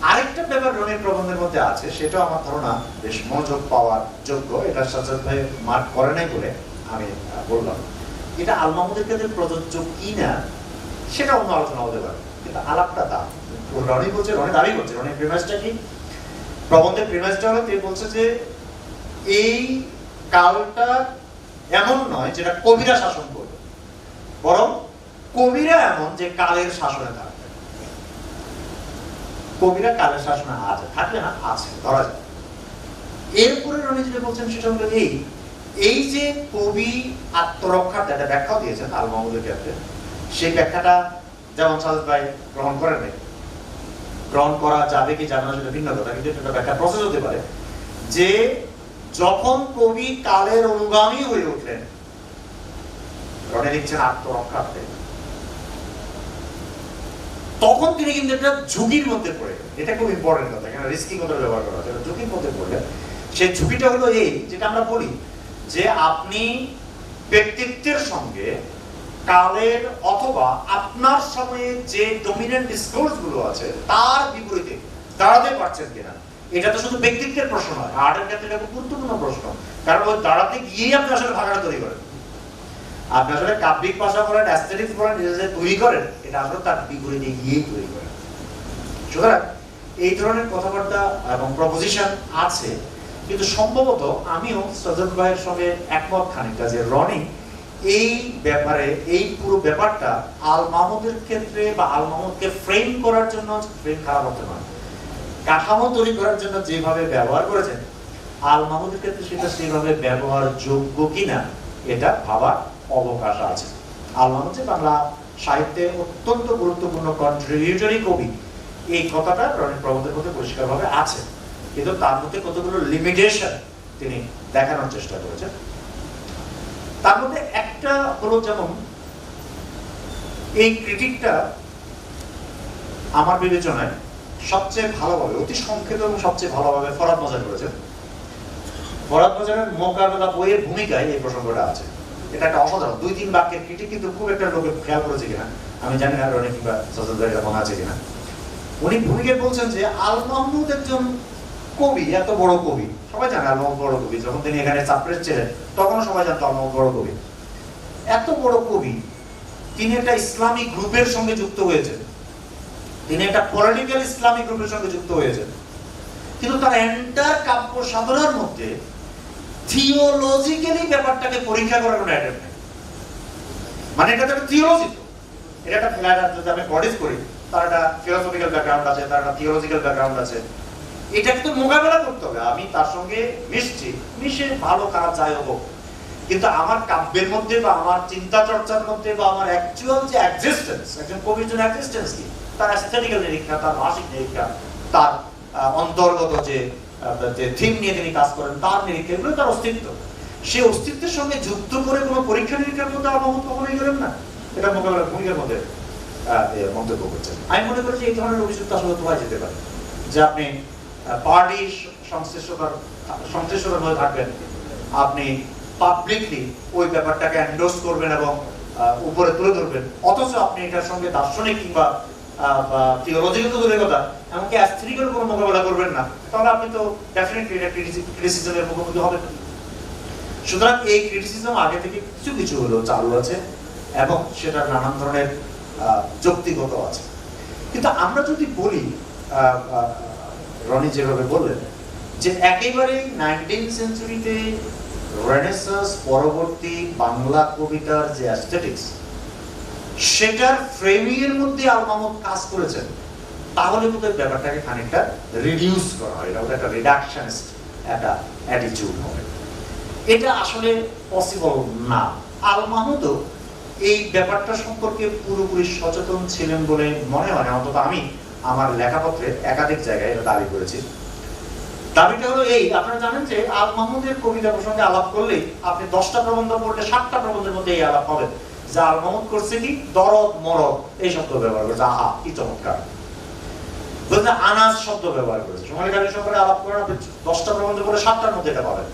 আরেকটা ব্যাপার রনির প্রবন্ধের মধ্যে আছে, সেটা আমার ধারণা বেশ মনোযোগ পাওয়ার যোগ্য। এটা সাজ্জাদ ভাই মার্ক করে নাই বলে আমি বললাম। এটা আল মাহমুদের ক্ষেত্রে প্রযোজ্য কিনা সেটা অন্য আলোচনা হতে পারে, কিন্তু আলাপটা তা। রনি বলছে, রনি দাবি করছে, রনির প্রিমাইসটা কি, প্রবন্ধের প্রিমাইসটা হলো তিনি বলছে যে এই কালটা এমন নয় যেটা কবিরা শাসন করবে, বরং কবিরা এমন যে কালের শাসনে থাকবে। কবিরা কালের শাসনে আছে, থাকবে না, আছে, ধরা যায়। এরপরে রনি যেটা বলছেন সেটা হলো এই যে কবি আত্মরক্ষার একটা ব্যাখ্যাও দিয়েছেন আল মাহমুদের ক্ষেত্রে, সেই ব্যাখ্যাটা যেমন সাজেদ ভাই গ্রহণ করেন নাই, গ্রহণ করা যাবে কি যাবে না সেটা ভিন্ন কথা, কিন্তু এটা ব্যাখ্যা প্রসেস হতে পারে যে যখন কবি কালের অনুগামী হয়ে উঠলেন, রনি লিখছেন আত্মরক্ষার্থে, তখন তিনি কিন্তু একটা ঝুঁকির মধ্যে পড়ে গেলেন। এটা খুব ইম্পর্টেন্ট কথা, এখানে রিস্কি কথা ব্যবহার করা হচ্ছে, ঝুঁকির মধ্যে পড়লেন। সেই ঝুঁকিটা হলো এই, যেটা আমরা বলি যে আপনি ব্যক্তিত্বের সঙ্গে কালের অথবা আপনার সময়ে যে ডমিনেন্ট ডিসকোর্স গুলো আছে তার বিপরীতে দাঁড়াতে পারছেন কিনা। এটা তো শুধু ব্যক্তিত্বের প্রশ্ন নয়, আর্টের ক্ষেত্রে এটা খুব গুরুত্বপূর্ণ প্রশ্ন, কারণ ওই দাঁড়াতে গিয়েই আপনি আসলে ভাষাটা তৈরি করেন। আপনি আসলে কাব্যিক ভাষা বলেন, অ্যাস্থেটিক্স বলেন, যে তৈরি করেন, এটা আসলে তার বিপরীতে গিয়েই তৈরি করেন। সুতরাং এই ধরনের কথাবার্তা এবং প্রপোজিশন আছে, কিন্তু সম্ভবত আমিও সাজেদ ভাইয়ের সঙ্গে একমত খানিকটা যে রনি এই ব্যাপারে, এই পুরো ব্যাপারটা আল মাহমুদের ক্ষেত্রে বা আল মাহমুদকে ফ্রেম করার জন্য, ফ্রেম খারাপ হতে নয়, কাঠামো তৈরি করার জন্য যেভাবে ব্যবহার করেছেন, আল মাহমুদের ক্ষেত্রে সেটা সেভাবে ব্যবহার যোগ্য কিনা এটা ভাবার অবকাশ আছে। আল মাহমুদ যে বাংলা সাহিত্যে অত্যন্ত গুরুত্বপূর্ণ কন্ট্রিবিউটরি কবি, এই কথাটা রনির প্রবন্ধের মধ্যে পরিষ্কারভাবে আছে, কিন্তু তার মধ্যে কতগুলো লিমিটেশন তিনি দেখানোর চেষ্টা করেছেন। তার মধ্যে একটা হলো, যেমন এই ক্রিটিকটা আমার বিবেচনায় সবচেয়ে ভালোভাবে, অতি সংক্ষেপ এবং সবচেয়ে ভালোভাবে ফরহাদ মজা করেছেন। ফরহাদ মজারের মোকাবেলা বইয়ের ভূমিকায় এই প্রসঙ্গটা আছে। এটা একটা অসাধারণ 2-3 বাক্যের ক্রিটিক, কিন্তু খুব একটা লোকে খেয়াল করেছে কিনা আমি জানি না, রনি কিংবা সাজেদ ভাই মনে আছে কিনা। উনি ভূমিকায় বলছেন যে আল মাহমুদ একজন কবি, এত বড় কবি, সবাই জানে আল মাহমুদ বড় কবি, যখন তিনি এখানে সাপ্রেস ছিলেন তখনও সবাই জানতো আল মাহমুদ বড় কবি। এত বড় কবি, তিনি একটা ইসলামিক গ্রুপের সঙ্গে যুক্ত হয়েছেন, তিনি একটা পলিটিক্যাল ইসলামিক গ্রুপের সঙ্গে যুক্ত হয়েছেন, কিন্তু তার এন্টার কাব্য সাধনার মধ্যে থিওলজিক্যালি ব্যাপারটাকে পরীক্ষা করার কোনো অ্যাটেম্প্ট নেই। মানে এটা একটা থিওলজি, তো এটা একটা ফিলাসফি, যদি আমি বডিজ করি তার একটা ফিলোসফিক্যাল ব্যাকগ্রাউন্ড আছে, তার একটা থিওলজিক্যাল ব্যাকগ্রাউন্ড আছে, এটাকে তো মোকাবেলা করতে হবে। আমি তার সঙ্গে মিশছি, মিশে ভালো খারাপ যাই হোক, কিন্তু আমার কাব্যের মধ্যে বা আমার চিন্তা চর্চার মধ্যে বা আমার অ্যাকচুয়াল যে এক্সিস্টেন্স, একজন কবির জন্য এক্সিস্টেন্স কি, তার অ্যাস্থেটিক্যাল নিরীক্ষা, তার ভাষিক নিরীক্ষা, তার অন্তর্গত যে থিম নিয়ে তিনি কাজ করেন তার নিরীক্ষা, এগুলো তার অস্তিত্ব। সেই অস্তিত্বের সঙ্গে যুক্ত করে কোনো পরীক্ষা নিরীক্ষার মধ্যে আল মাহমুদ কখনোই গেলেন না, এটা মোকাবেলার ভূমিকার মধ্যে মন্তব্য করছেন। আমি মনে করি যে এই ধরনের অভিযোগ আসলে তোলা যেতে পারে, যে আপনি পার্টি সংশ্লিষ্টতার মধ্যে থাকবেন, আপনি পাবলিকলি ওই ব্যাপারটাকে এন্ডোর্স করবেন এবং উপরে তুলে ধরবেন, অথচ আপনি এটার সঙ্গে দার্শনিক কিংবা থিওলজিক্যাল তো দূরের কথা, এমনকি অ্যাস্থেটিক্যাল কোনো মোকাবেলা করবেন না, তাহলে আপনি তো ডেফিনেটলি এটা ক্রিটিসিজমের মুখোমুখি হবেন। সুতরাং এই ক্রিটিসিজম আগে থেকে কিছু কিছু হলেও চালু আছে এবং সেটা নানান ধরনের যৌক্তিগত আছে। কিন্তু আমরা যদি বলি, রনি যেভাবে বললেন, যে একেবারে 19th সেঞ্চুরিতে রেনেসাঁস পরবর্তী বাংলা কবিতার যে অ্যাস্থেটিক্স, সেটার ফ্রেমিং এর মধ্যে আল মাহমুদ কাজ করেছেন, তাহলে কিন্তু ব্যাপারটাকে খানিকটা রিডিউস করা হয়, এটা একটা রিডাকশনিস্ট একটা অ্যাটিটিউড হবে। এটা আসলে পসিবল না। আল মাহমুদও এই ব্যাপারটা সম্পর্কে পুরোপুরি সচেতন ছিলেন বলে মনে হয় না, অন্তত আমি আমার লেখাপত্রে একাধিক জায়গায় এটা দাবি করেছি। দাবিটা হলো এই, আপনারা জানেন যে আল মাহমুদের কবিতা প্রসঙ্গে আলাপ করলেই আপনি 10টা প্রবন্ধ পড়লে 7টা প্রবন্ধের মধ্যে এই আলাপ হবে যে আল মাহমুদ করছে কি দরদ মরদ এই শব্দ ব্যবহার করেছে, আহা কি চমৎকার, বলতে আনাজ শব্দ ব্যবহার করেছে। সোনালী কালী সম্পর্কে আলাপ করেন, আপনি 10টা প্রবন্ধ পড়লে 7টার মধ্যে এটা পাবেন।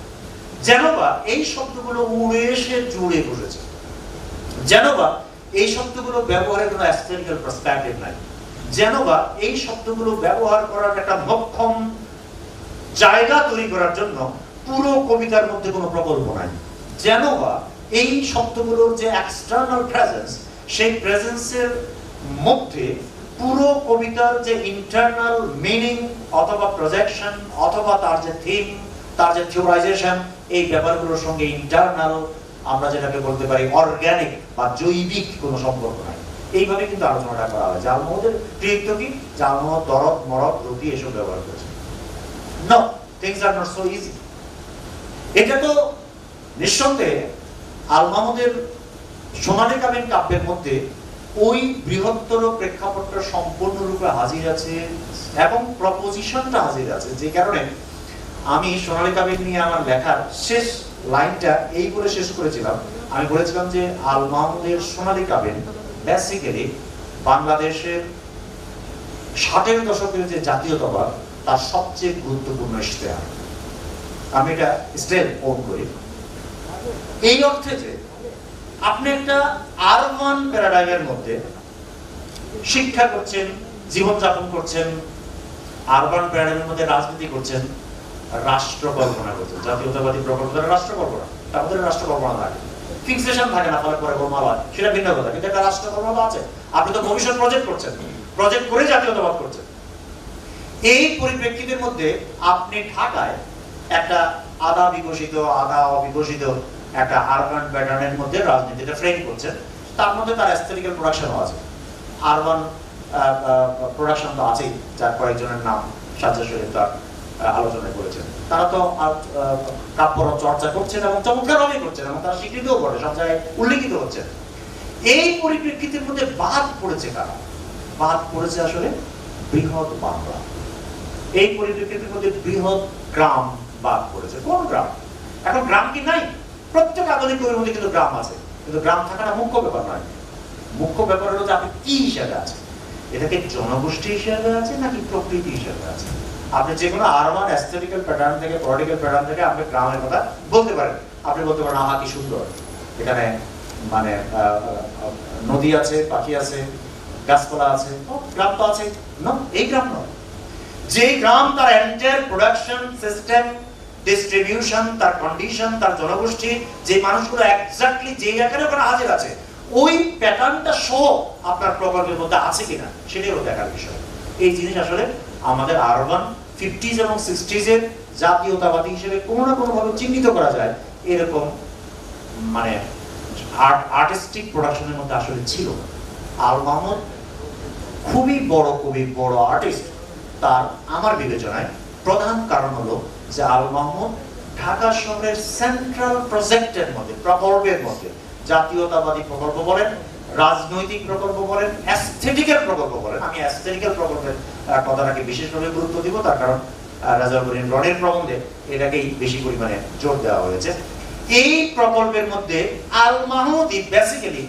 যেনবা এই শব্দগুলো উড়ে এসে জুড়ে বসেছে, যেনবা এই শব্দগুলো ব্যবহারের কোনো অ্যাস্থেটিক্যাল পার্সপেক্টিভ নাই, যেনবা এই শব্দগুলো ব্যবহার করার একটা মক্ষম জায়গা তৈরি করার জন্য পুরো কবিতার মধ্যে কোনো প্রকল্প নাই, যেনবা এই শব্দগুলোর যে এক্সটার্নাল প্রেজেন্স, সেই প্রেজেন্সের মধ্যে পুরো কবিতার যে ইন্টারনাল মিনিং অথবা প্রজেকশন অথবা তার যে থিম, তার যে থিওরাইজেশন, এই ব্যাপারগুলোর সঙ্গে ইন্টারনাল আমরা যেটাকে বলতে পারি অর্গানিক বা জৈবিক কোনো সম্পর্ক নাই। এইভাবে কিন্তু আলোচনাটা করা হয়। আল মাহমুদের কৃতিত্ব কি, আল মাহমুদ দরদ মরদ রুটি এসব ব্যবহার করেছে। No, things are not so easy. এটা তো নিঃসন্দেহে আল মাহমুদের সোনালী কালীন কাব্যের মধ্যে ওই বৃহত্তর প্রেক্ষাপটটা সম্পূর্ণরূপে হাজির আছে এবং প্রপোজিশনটা হাজির আছে, যে কারণে আমি সোনালী কাবিন নিয়ে আমার লেখার শেষ লাইনটা এই বলে শেষ করেছিলাম। আমি বলেছিলাম যে আল মাহমুদের সোনালী কাবিন বেসিক্যালি বাংলাদেশের 60-এর দশকের যে জাতীয়তাবাদ তার সবচেয়ে গুরুত্বপূর্ণ ইশতেহার। আমি এটা স্টিল ওন করি এই অর্থে যে আপনি একটা আরবান প্যারাডাইমের মধ্যে শিক্ষা করছেন, জীবনযাপন করছেন, আরবান প্যারাডাইমের মধ্যে রাজনীতি করছেন, রাষ্ট্র কল্পনা করছেন, জাতীয়তাবাদী প্রকল্প দ্বারা রাষ্ট্র কল্পনা, তার মধ্যে রাষ্ট্র কল্পনা থাকে, ফিক্সেশন থাকে না, ফলে পরে গোলমাল হয়, সেটা ভিন্ন কথা, কিন্তু একটা রাষ্ট্র কল্পনা আছে। আপনি তো ভবিষ্যৎ প্রজেক্ট করছেন, প্রজেক্ট করে জাতীয়তাবাদ করছেন। এই পরিপ্রেক্ষিতের মধ্যে আপনি ঢাকায় একটা আধা বিকশিত আধা অবিকশিত একটা আরবান প্যাটার্নের মধ্যে রাজনীতিটা ফ্রেম করছেন। তার মধ্যে তার অ্যাস্থেটিক্যাল প্রোডাকশনও আছে, আরবান প্রোডাকশন তো আছেই, যার কয়েকজনের নাম সাজ্জাদ শরীফ তার আলোচনায় করেছেন। তারা তো কাব্য চর্চা করছেন এবং চমৎকারভাবে করছেন এবং তারা স্বীকৃতিও করে, সব জায়গায় উল্লেখিত হচ্ছেন। এই পরিপ্রেক্ষিতের মধ্যে বাদ পড়েছে কারা? বাদ পড়েছে আসলে বৃহৎ বাংলা। এই পরিপ্রেক্ষিতের মধ্যে বৃহৎ গ্রাম বাদ পড়েছে। কোন গ্রাম? এখন গ্রাম কি নাই? প্রত্যেক আধুনিক কবির মধ্যে কিন্তু গ্রাম আছে, কিন্তু গ্রাম থাকাটা মুখ্য ব্যাপার নয়। মুখ্য ব্যাপার হলো যে আপনি কি হিসাবে আছে, এটাকে জনগোষ্ঠী হিসাবে আছে নাকি প্রকৃতি হিসাবে আছে। আপনি যে কোনো আরবান অ্যাস্থেটিক্যাল প্যাটার্ন থেকে, পলিটিক্যাল প্যাটার্ন থেকে আপনি গ্রামের কথা বলতে পারেন। আপনি বলতে পারেন আহা কি সুন্দর, এখানে মানে নদী আছে, পাখি আছে, গাছপালা আছে, গ্রাম তো আছে। না, এই গ্রাম নয়। যে গ্রাম তার এন্টায়ার প্রোডাকশন সিস্টেম, ডিস্ট্রিবিউশন, তার কন্ডিশন, তার জনগোষ্ঠী, যে মানুষগুলো এক্স্যাক্টলি যে জায়গায় ওখানে হাজির আছে, ওই প্যাটার্নটা সহ আপনার প্রকল্পের মধ্যে আছে কিনা সেটাও দেখার বিষয়। এই জিনিস আসলে আমাদের আরবান 50s এবং 60s এর জাতীয়তাবাদী হিসেবে কোনো না কোনো ভাবে চিহ্নিত করা যায় এরকম মানে আর্টিস্টিক প্রোডাকশনের মধ্যে আসলে ছিল। আল মাহমুদ খুবই বড় কবি, বড় আর্টিস্ট। তার আমার বিবেচনায় প্রধান কারণ হলো যে আল মাহমুদ ঢাকা শহরের সেন্ট্রাল প্রজেক্টের মধ্যে, প্রকল্পের মধ্যে, জাতীয়তাবাদী প্রকল্প বলেন, রাজনৈতিক প্রকল্প বলেন, অ্যাস্থেটিক্যাল প্রকল্প বলেন। আমি অ্যাস্থেটিক্যাল প্রকল্পের কথাটাকে বিশেষভাবে গুরুত্ব দিব, তার কারণ রেজাউল করিম রনির প্রবন্ধে এটাকেই বেশি পরিমাণে জোর দেওয়া হয়েছে। এই প্রকল্পের মধ্যে আল মাহমুদই বেসিক্যালি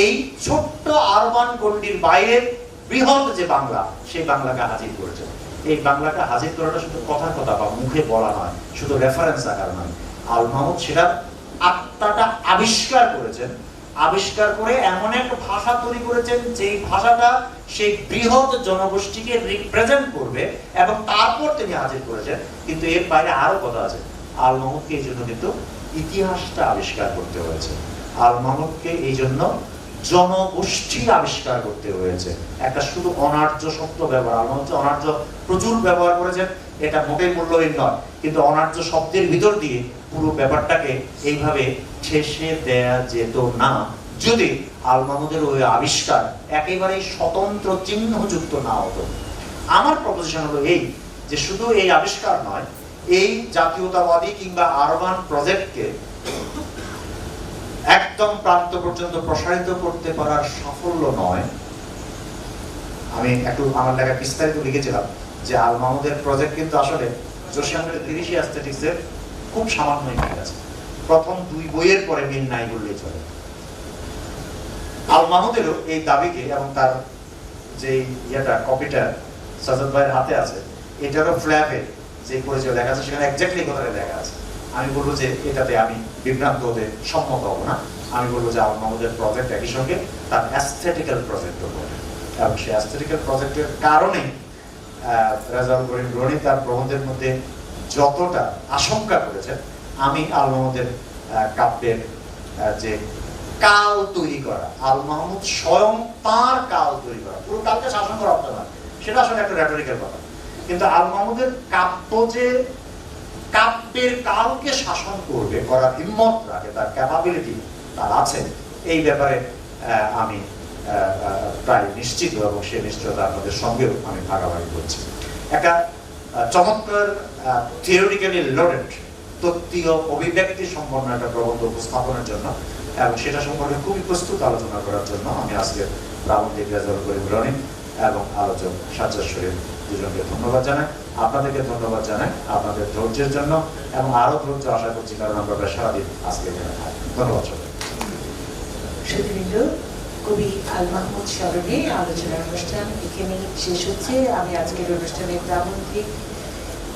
এই ছোট্ট আরবান গণ্ডির বাইরে বৃহৎ যে বাংলা, সেই বাংলাকে হাজির করেছেন। এই বাংলাকে হাজির করাটা শুধু কথার কথা বা মুখে বলা নয়, শুধু রেফারেন্স আকার নয়। আল মাহমুদ সেটার আত্মাটা আবিষ্কার করেছেন। আবিষ্কার করে এমন একটা ভাষা তৈরি করেছেন যে ভাষাটা সেই বৃহৎ জনগোষ্ঠীকে রিপ্রেজেন্ট করবে এবং তারপর তিনি হাজির করেছেন। কিন্তু এর বাইরে আরো কথা আছে। আল মাহমুদকে এই জন্য কিন্তু ইতিহাসটা আবিষ্কার করতে হয়েছে। আল মাহমুদকে এই জন্য জনগোষ্ঠী আবিষ্কার করতে হয়েছে। একটা শুধু অনার্য শব্দ ব্যবহার, আল মাহমুদ অনার্য প্রচুর ব্যবহার করেছেন, এটা মোটেই মূল্যহীন নয়, কিন্তু অনার্য শব্দের ভিতর দিয়ে পুরো ব্যাপারটাকে এইভাবে ঠেসে দেয়া যেত না যদি আল মাহমুদের ওই আবিষ্কার একেবারেই স্বতন্ত্র চিহ্নযুক্ত না হতো। আমার প্রপোজিশন হলো এই যে শুধু এই আবিষ্কার নয়, এই জাতীয়তাবাদী কিংবা আরবান প্রজেক্টকে একদম প্রান্ত পর্যন্ত প্রসারিত করতে পারার সাফল্য নয়। আমি একটু আমার লেখা বিস্তারিত লিখেছিলাম যে আল মাহমুদের প্রজেক্ট কিন্তু আসলে জোশিয়ানের তিরিশি অ্যাস্থেটিক্সের খুব সামান্য মিল আছে। প্রথম 2 বইয়ের পরে মিল নাই বললেই চলে। আল মাহমুদেরও এই দাবিকে, এবং তার যে ইয়েটা কপিটা সাজাদ ভাইয়ের হাতে আছে, এটারও ফ্ল্যাপে যে পরিচয় লেখা আছে সেখানে এক্স্যাক্টলি কথাটা লেখা আছে। আমি বলবো যে এটাতে আমি বিভ্রান্ত হতে সম্মত হব না। আমি বলবো যে আল মাহমুদের প্রজেক্ট একই সঙ্গে তার অ্যাস্থেটিক্যাল প্রজেক্টও বলে, এবং সেই অ্যাস্থেটিক্যাল প্রজেক্টের কারণে রেজাউল করিম রনি তার প্রবন্ধের মধ্যে যতটা আশঙ্কা করেছেন, আমি আল মাহমুদের কাব্যের যে কাল তৈরি করা, আল মাহমুদ স্বয়ং তার কাল তৈরি করা, পুরো কালকে শাসন করা হতো না, সেটা আসলে একটা রেটরিক্যাল কথা। কিন্তু আল মাহমুদের কাব্য যে কাব্যের কালকে শাসন করবে, করার হিম্মত রাখে, তার ক্যাপাবিলিটি তার আছে, এই ব্যাপারে আমি প্রায় নিশ্চিত, এবং সে নিশ্চয়তা আপনাদের সঙ্গেও আমি ভাগাভাগি করছি। একটা চমৎকার থিওরিটিক্যালি লোডেড তত্ত্বীয় অভিব্যক্তি সম্পন্ন একটা প্রবন্ধ উপস্থাপনের জন্য এবং সেটা সম্পর্কে খুবই প্রস্তুত আলোচনা করার জন্য আমি আজকে প্রাবন্ধিক রেজাউল করিম রনি এবং আলোচক সাজ্জাদ শরীফ দুজনকে ধন্যবাদ জানাই। আপনাদেরকে ধন্যবাদ জানাই আপনাদের ধৈর্যের জন্য, এবং আরো ধৈর্য আশা করছি, কারণ আমরা প্রায় সারাদিন আজকে এখানে থাকি। ধন্যবাদ সবাই। সুধীবৃন্দ, কবি আল মাহমুদ স্মরণে আলোচনার অনুষ্ঠান এখানেই শেষ হচ্ছে। আমি আজকের অনুষ্ঠানে প্রাবন্ধিক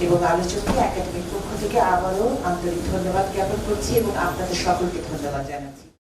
এবং আলোচককে একাডেমির পক্ষ থেকে আবারও আন্তরিক ধন্যবাদ জ্ঞাপন করছি এবং আপনাদের সকলকে ধন্যবাদ জানাচ্ছি।